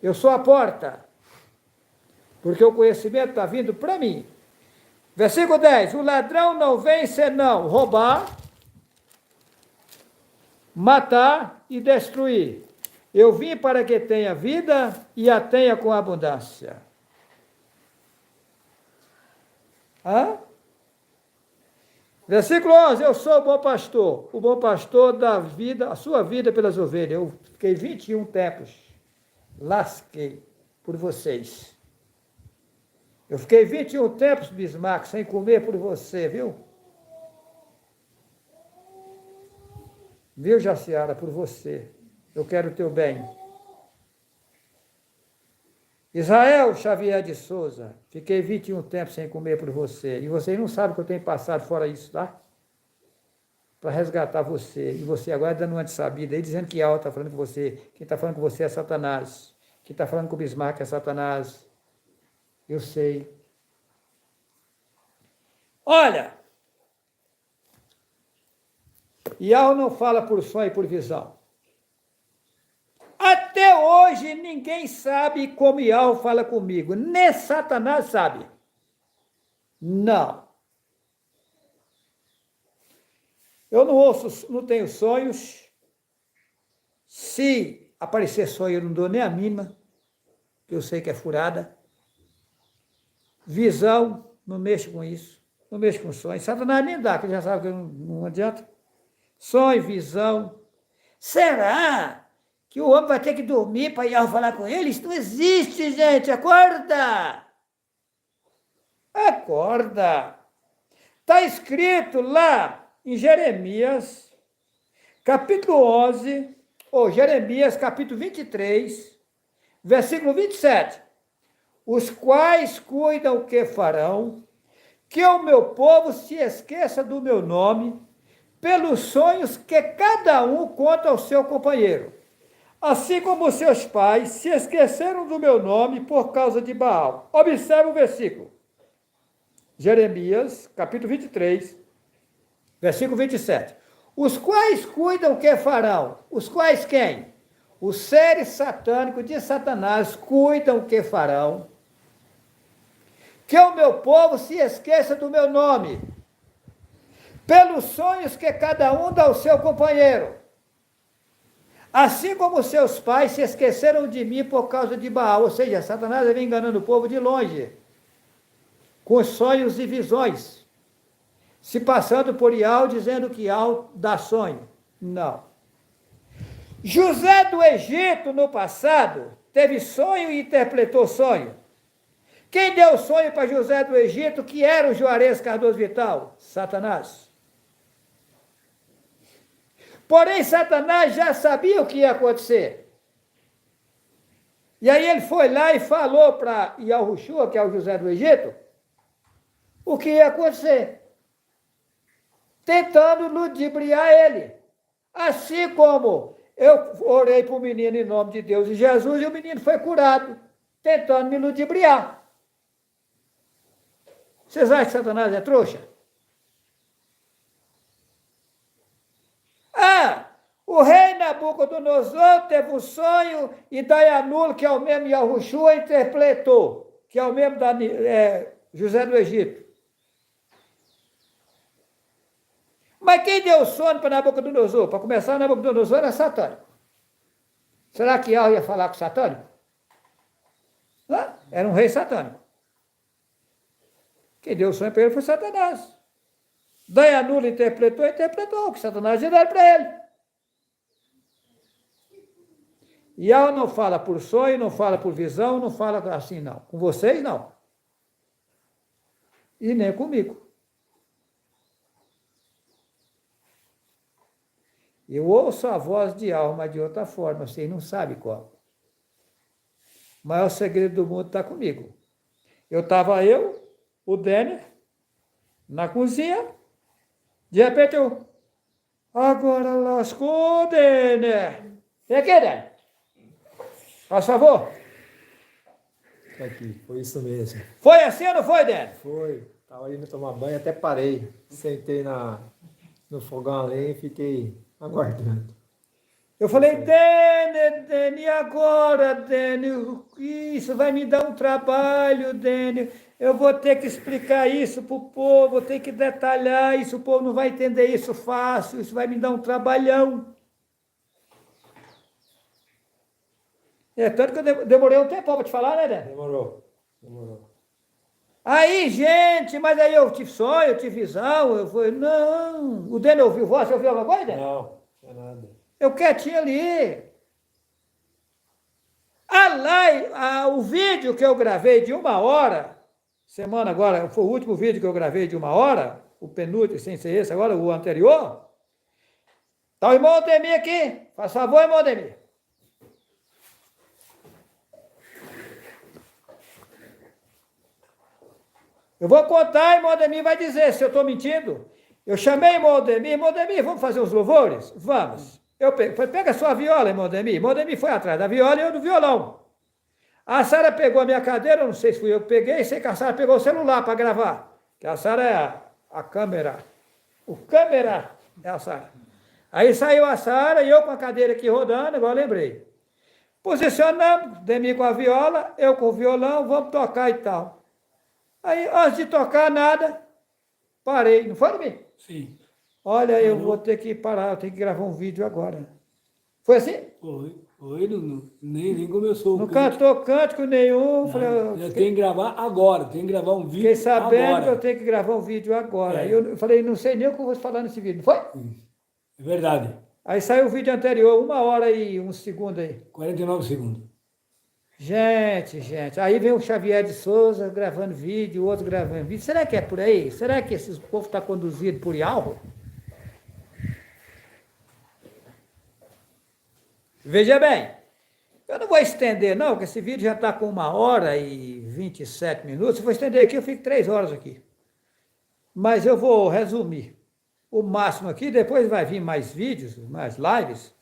Eu sou a porta. Porque o conhecimento está vindo para mim. Versículo 10. O ladrão não vem senão roubar, matar e destruir. Eu vim para que tenha vida e a tenha com abundância. Versículo 11, eu sou o bom pastor dá vida, a sua vida pelas ovelhas. Eu fiquei 21 tempos, lasquei por vocês. Eu fiquei 21 tempos, Bismarck, sem comer por você, viu? Viu, Jaciara, por você. Eu quero o teu bem. Israel Xavier de Souza, fiquei 21 tempos sem comer por você. E vocês não sabem o que eu tenho passado fora isso, tá? Para resgatar você. E você agora dando uma de sabida aí, dizendo que Yahweh está falando com você. Quem está falando com você é Satanás. Quem está falando com o Bismarck é Satanás. Eu sei. Olha, Yahweh não fala por sonho e por visão. Até hoje ninguém sabe como Yahweh fala comigo. Nem Satanás sabe. Não. Eu não ouço, não tenho sonhos. Se aparecer sonho, eu não dou nem a mínima, que eu sei que é furada. Visão, não mexo com isso. Não mexo com sonhos. Satanás nem dá, que ele já sabe que não adianta. Sonho, visão. Será que o homem vai ter que dormir para Yahweh falar com ele? Isso não existe, gente. Acorda! Acorda! Está escrito lá em Jeremias, capítulo 11, ou Jeremias, capítulo 23, versículo 27. Os quais cuidam o que farão, que o meu povo se esqueça do meu nome, pelos sonhos que cada um conta ao seu companheiro. Assim como seus pais se esqueceram do meu nome por causa de Baal. Observe o versículo. Jeremias, capítulo 23, versículo 27. Os quais cuidam o que farão? Os quais quem? Os seres satânicos de Satanás cuidam o que farão, que o meu povo se esqueça do meu nome, pelos sonhos que cada um dá ao seu companheiro. Assim como seus pais se esqueceram de mim por causa de Baal, ou seja, Satanás vem enganando o povo de longe, com sonhos e visões, se passando por Ial, dizendo que Ial dá sonho. Não. José do Egito, no passado, teve sonho e interpretou sonho. Quem deu sonho para José do Egito, que era o Juarez Cardoso Vital? Satanás. Porém, Satanás já sabia o que ia acontecer. E aí ele foi lá e falou para Yahushua, que é o José do Egito, o que ia acontecer, tentando ludibriar ele. Assim como eu orei para o menino em nome de Deus e Jesus, e o menino foi curado, tentando me ludibriar. Vocês acham que Satanás é trouxa? O rei Nabucodonosor teve um sonho e Daianulo, que é o mesmo Yahushua, interpretou, que é o mesmo José do Egito. Mas quem deu sono para Nabucodonosor? Para começar, Nabucodonosor era satânico. Será que Yahweh ia falar com satânico? Não, era um rei satânico. Quem deu sonho para ele foi Satanás. Daianulo interpretou o que Satanás tinha dado para ele. Yahweh não fala por sonho, não fala por visão, não fala assim, não. Com vocês, não. E nem comigo. Eu ouço a voz de alma de outra forma, vocês não sabem qual. O maior segredo do mundo está comigo. O Denner, na cozinha, de repente agora lascou, Denner. Vem aqui, Denner. Faz favor. Aqui, foi isso mesmo. Foi assim ou não foi, Denner? Foi. Estava indo tomar banho, até parei. Sentei no fogão a lenha e fiquei aguardando. Eu falei, Denner, e agora, Denner? Isso vai me dar um trabalho, Denner. Eu vou ter que explicar isso para o povo, vou ter que detalhar isso, o povo não vai entender isso fácil, isso vai me dar um trabalhão. Tanto que eu demorei um tempo para te falar, né, Denner? Demorou. Aí, gente, mas aí eu tive sonho, eu tive visão, eu falei, não. O Denner ouviu voz, você ouviu alguma coisa, Denner? Não é nada. Eu quietinho ali. O vídeo que eu gravei de 1 hora, semana agora, foi o último vídeo que eu gravei de 1 hora, o penúltimo, sem ser esse, agora o anterior. Tá o irmão Ademir aqui. Faz favor, irmão Ademir. Eu vou contar, irmão Ademir vai dizer se eu estou mentindo. Eu chamei irmão Ademir, vamos fazer os louvores? Vamos. Eu falei, pega a sua viola, irmão Ademir. Irmão Ademir foi atrás da viola e eu do violão. A Sara pegou a minha cadeira, eu não sei se fui eu que peguei, sei que a Sara pegou o celular para gravar. Que a Sara é a câmera. O câmera é a Sara. Aí saiu a Sara e eu com a cadeira aqui rodando, agora lembrei. Posicionamos, Ademir com a viola, eu com o violão, vamos tocar e tal. Aí, antes de tocar nada, parei. Não foi, Ademir? Sim. Olha, eu vou ter que parar, eu tenho que gravar um vídeo agora. Foi assim? Foi, nem começou. Não cantou cântico nenhum. Eu tenho que gravar agora, tenho que gravar um vídeo Fiquei sabendo agora. que eu tenho que gravar um vídeo agora. É. Eu falei, não sei nem o que eu vou falar nesse vídeo, não foi? É verdade. Aí saiu o vídeo anterior, 1 hora e 1 segundo aí. 49 segundos. Gente. Aí vem o Xavier de Souza gravando vídeo, o outro gravando vídeo. Será que é por aí? Será que esse povo está conduzido por Yahweh? Veja bem, eu não vou estender não, porque esse vídeo já está com 1 hora e 27 minutos. Se eu for estender aqui, eu fico 3 horas aqui. Mas eu vou resumir o máximo aqui, depois vai vir mais vídeos, mais lives.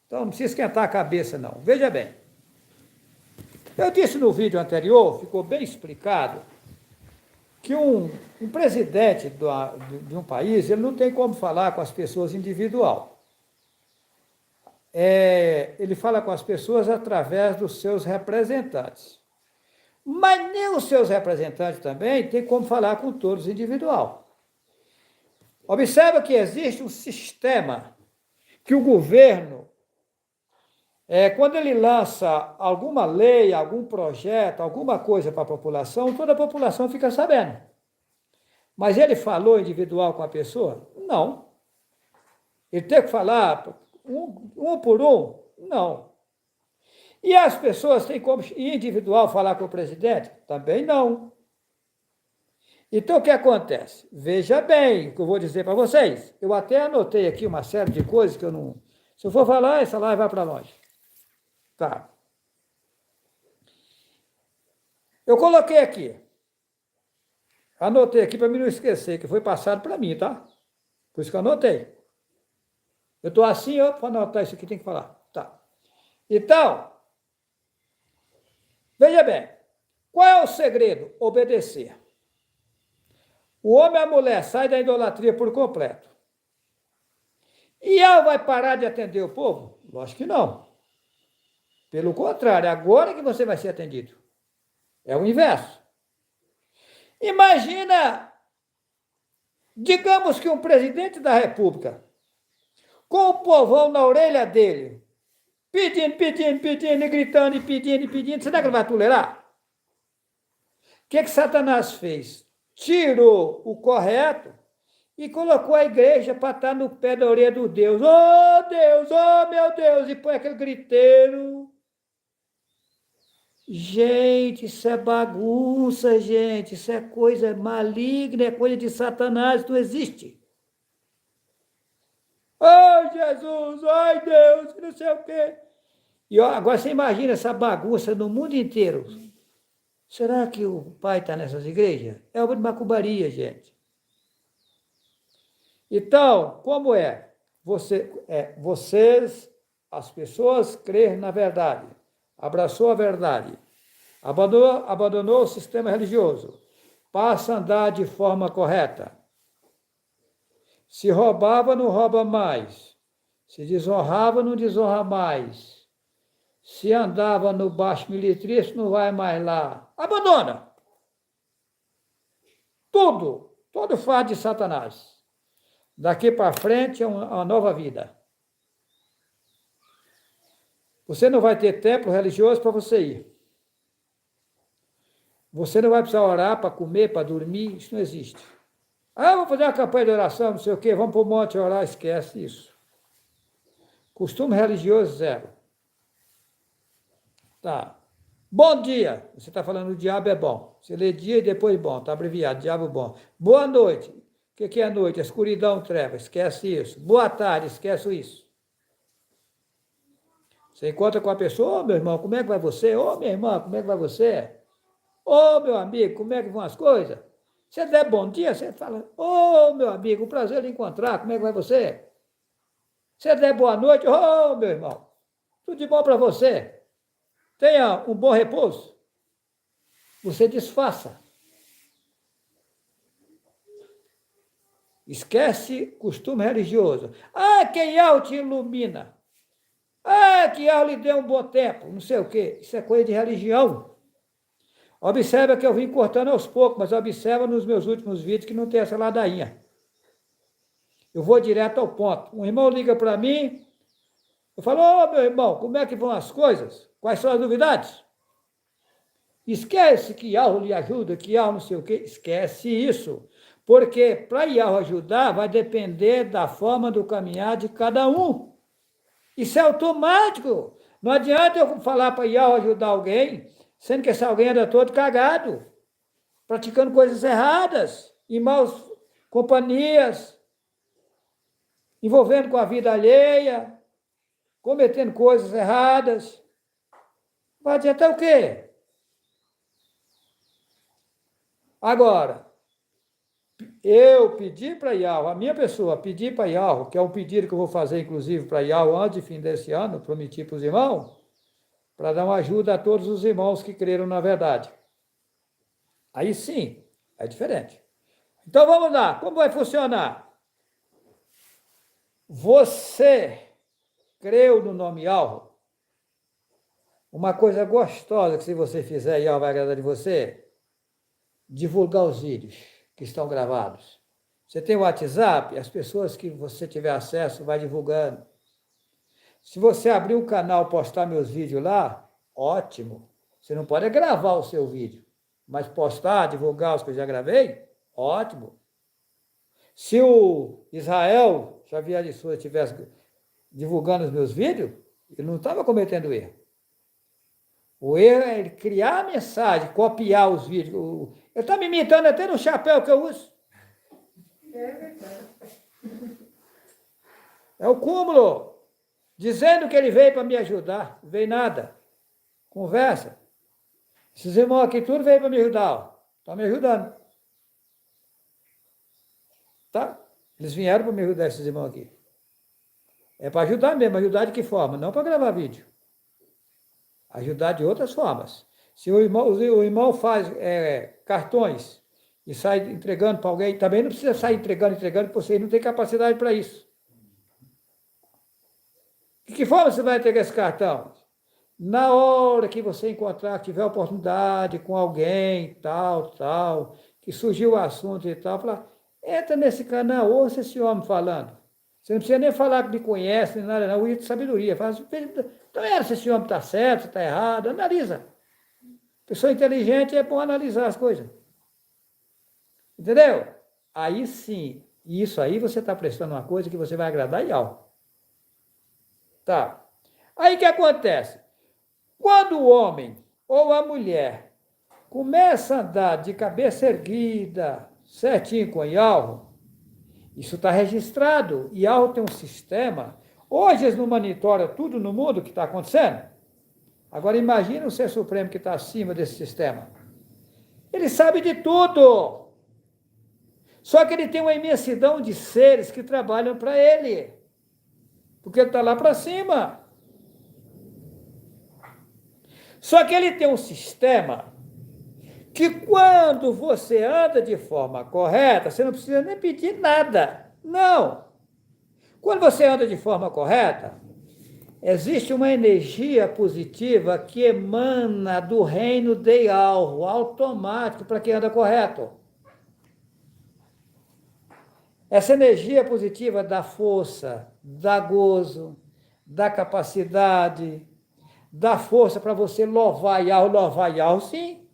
Então não precisa esquentar a cabeça não. Veja bem, eu disse no vídeo anterior, ficou bem explicado, que um presidente de um país, ele não tem como falar com as pessoas individual. Ele fala com as pessoas através dos seus representantes. Mas nem os seus representantes também têm como falar com todos individual. Observa que existe um sistema que o governo, quando ele lança alguma lei, algum projeto, alguma coisa para a população, toda a população fica sabendo. Mas ele falou individual com a pessoa? Não. Ele tem que falar um por um? Não. E as pessoas têm como individual falar com o presidente? Também não. Então, o que acontece? Veja bem o que eu vou dizer para vocês. Eu até anotei aqui uma série de coisas que eu não... Se eu for falar, essa live vai para longe. Tá. Eu coloquei aqui. Anotei aqui para mim não esquecer, que foi passado para mim, tá? Por isso que eu anotei. Eu estou assim, para anotar isso aqui, tem que falar. Tá. Então, veja bem. Qual é o segredo? Obedecer. O homem e a mulher saem da idolatria por completo. E ela vai parar de atender o povo? Lógico que não. Pelo contrário, agora que você vai ser atendido. É o inverso. Imagina, digamos que um presidente da República, com o povão na orelha dele, pedindo, e gritando, e pedindo, será que ele vai tolerar? O que Satanás fez? Tirou o correto e colocou a igreja para estar no pé da orelha do Deus. Oh, Deus, oh, meu Deus! E põe aquele griteiro. Gente, isso é bagunça, gente. Isso é coisa maligna, é coisa de Satanás, não existe. Ai, Jesus, ai, Deus, não sei o quê. E agora você imagina essa bagunça no mundo inteiro. Será que o pai está nessas igrejas? É obra de macumbaria, gente. Então, como é? Vocês, as pessoas, creem na verdade, abraçou a verdade, abandonou o sistema religioso, passa a andar de forma correta. Se roubava, não rouba mais. Se desonrava, não desonra mais. Se andava no baixo militrício, não vai mais lá. Abandona. Tudo. Todo fato de Satanás. Daqui para frente é uma nova vida. Você não vai ter templo religioso para você ir. Você não vai precisar orar para comer, para dormir. Isso não existe. Ah, vou fazer uma campanha de oração, não sei o quê. Vamos para o monte orar. Esquece isso. Costume religioso, zero. Tá. Bom dia. Você está falando o diabo é bom. Você lê dia e depois bom. Está abreviado, diabo bom. Boa noite. O que é noite? Escuridão, treva. Esquece isso. Boa tarde. Esquece isso. Você encontra com a pessoa, ô, meu irmão, como é que vai você? Ô, minha irmã, como é que vai você? Ô, meu amigo, como é que vão as coisas? Você der bom dia, você fala, ô, meu amigo, um prazer em encontrar, como é que vai você? Você der boa noite, ô, meu irmão, tudo de bom para você. Tenha um bom repouso. Você disfarça. Esquece costume religioso. Ah, quem Yahweh te ilumina. Ah, que Yahweh lhe deu um bom tempo. Não sei o quê. Isso é coisa de religião. Observa que eu vim cortando aos poucos, mas observa nos meus últimos vídeos que não tem essa ladainha. Eu vou direto ao ponto. Um irmão liga para mim, eu falo, ô, meu irmão, como é que vão as coisas? Quais são as novidades? Esquece que Yahweh lhe ajuda, que Yahweh não sei o quê. Esquece isso. Porque para Yahweh ajudar, vai depender da forma do caminhar de cada um. Isso é automático. Não adianta eu falar para Yahweh ajudar alguém, sendo que esse alguém anda todo cagado, praticando coisas erradas, em maus companhias, envolvendo com a vida alheia, cometendo coisas erradas. Vai adiantar o quê? Agora, eu pedi para Yahweh, a minha pessoa pedir para Yahweh, que é um pedido que eu vou fazer, inclusive, para Yahweh antes de fim desse ano, prometi para os irmãos, para dar uma ajuda a todos os irmãos que creram na verdade. Aí sim, é diferente. Então vamos lá, como vai funcionar? Você creu no nome Yahweh? Uma coisa gostosa que se você fizer e ela vai agradar de você, divulgar os vídeos que estão gravados. Você tem o WhatsApp, as pessoas que você tiver acesso vai divulgando. Se você abrir um canal, postar meus vídeos lá, ótimo. Você não pode gravar o seu vídeo, mas postar, divulgar os que eu já gravei, ótimo. Se o Israel Xavier de Souza estivesse divulgando os meus vídeos, ele não estava cometendo erro. O erro é ele criar a mensagem, copiar os vídeos. Ele está me imitando até no chapéu que eu uso. É verdade. É o cúmulo. Dizendo que ele veio para me ajudar. Não veio nada. Conversa. Esses irmãos aqui tudo veio para me ajudar. Estão me ajudando. Tá? Eles vieram para me ajudar, esses irmãos aqui. É para ajudar mesmo. Ajudar de que forma? Não para gravar vídeo. Ajudar de outras formas. Se o irmão faz cartões e sai entregando para alguém, também não precisa sair entregando, porque você não tem capacidade para isso. De que forma você vai entregar esse cartão? Na hora que você encontrar, tiver oportunidade com alguém, tal, que surgiu o assunto e tal, fala, entra nesse canal, ouça esse homem falando. Você não precisa nem falar que me conhece, nem nada, não, de sabedoria. Fala, então, se esse homem está certo, se está errado, analisa. Pessoa inteligente é bom analisar as coisas. Entendeu? Aí sim, isso aí você está prestando uma coisa que você vai agradar e algo. Tá. Aí o que acontece? Quando o homem ou a mulher começa a andar de cabeça erguida, certinho com Yahweh, isso está registrado. Yahweh tem um sistema. Hoje eles não monitoram tudo no mundo que está acontecendo. Agora imagina o Ser Supremo que está acima desse sistema. Ele sabe de tudo. Só que ele tem uma imensidão de seres que trabalham para ele. Porque ele está lá para cima. Só que ele tem um sistema que quando você anda de forma correta, você não precisa nem pedir nada. Não. Quando você anda de forma correta, existe uma energia positiva que emana do reino de algo, automático para quem anda correto. Essa energia positiva dá força, dá gozo, dá capacidade, dá força para você louvar Yahweh, sim.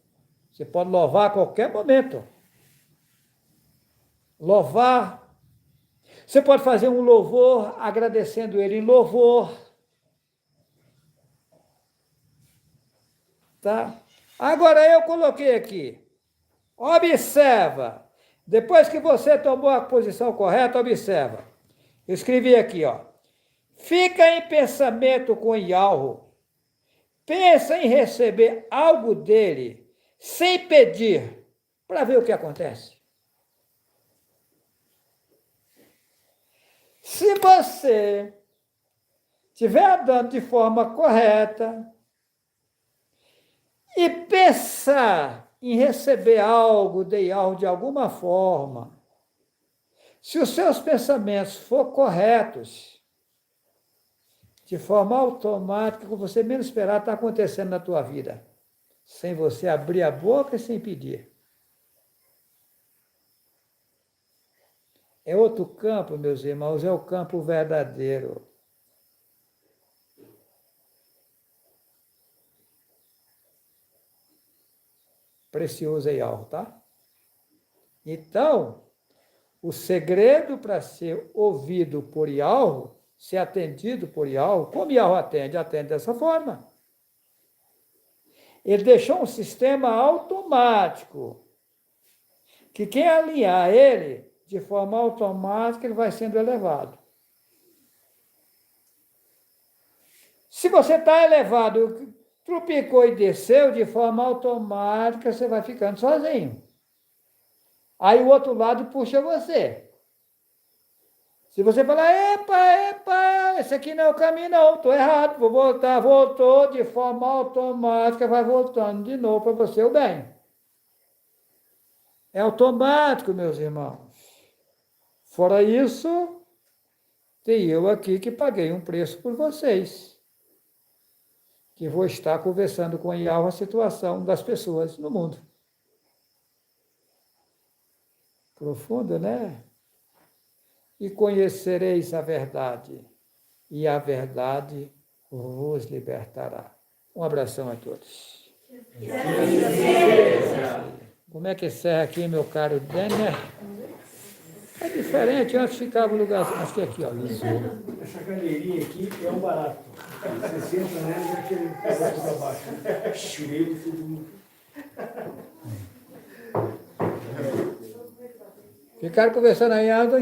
Você pode louvar a qualquer momento. Louvar. Você pode fazer um louvor agradecendo ele em louvor. Tá? Agora eu coloquei aqui. Observa. Depois que você tomou a posição correta, observa. Eu escrevi aqui, ó. Fica em pensamento com Yahweh. Pensa em receber algo dele sem pedir, para ver o que acontece. Se você estiver andando de forma correta e pensar em receber algo de alguma forma, se os seus pensamentos for corretos, de forma automática, como você menos esperar, está acontecendo na tua vida, sem você abrir a boca e sem pedir. É outro campo, meus irmãos, é o campo verdadeiro. Precioso e algo, tá? Então, o segredo para ser ouvido por Yahweh, ser atendido por Yahweh, como Yahweh atende? Atende dessa forma. Ele deixou um sistema automático, que quem alinhar ele, de forma automática, ele vai sendo elevado. Se você está elevado, trupicou e desceu, de forma automática, você vai ficando sozinho. Aí o outro lado puxa você. Se você falar, epa, esse aqui não é o caminho, não, estou errado, vou voltar, voltou, de forma automática, vai voltando de novo para você o bem. É automático, meus irmãos. Fora isso, tem eu aqui que paguei um preço por vocês. que vou estar conversando com Yahweh a situação das pessoas no mundo. Profundo, né? E conhecereis a verdade, e a verdade vos libertará. Um abração a todos. Como é que encerra aqui, meu caro Denner? É diferente, antes ficava o lugar, acho que aqui, ó. Essa cadeirinha aqui é um barato. Você senta nela e aquele pedaço para baixo. Cheio, tudo. Ficaram conversando aí, Aldo,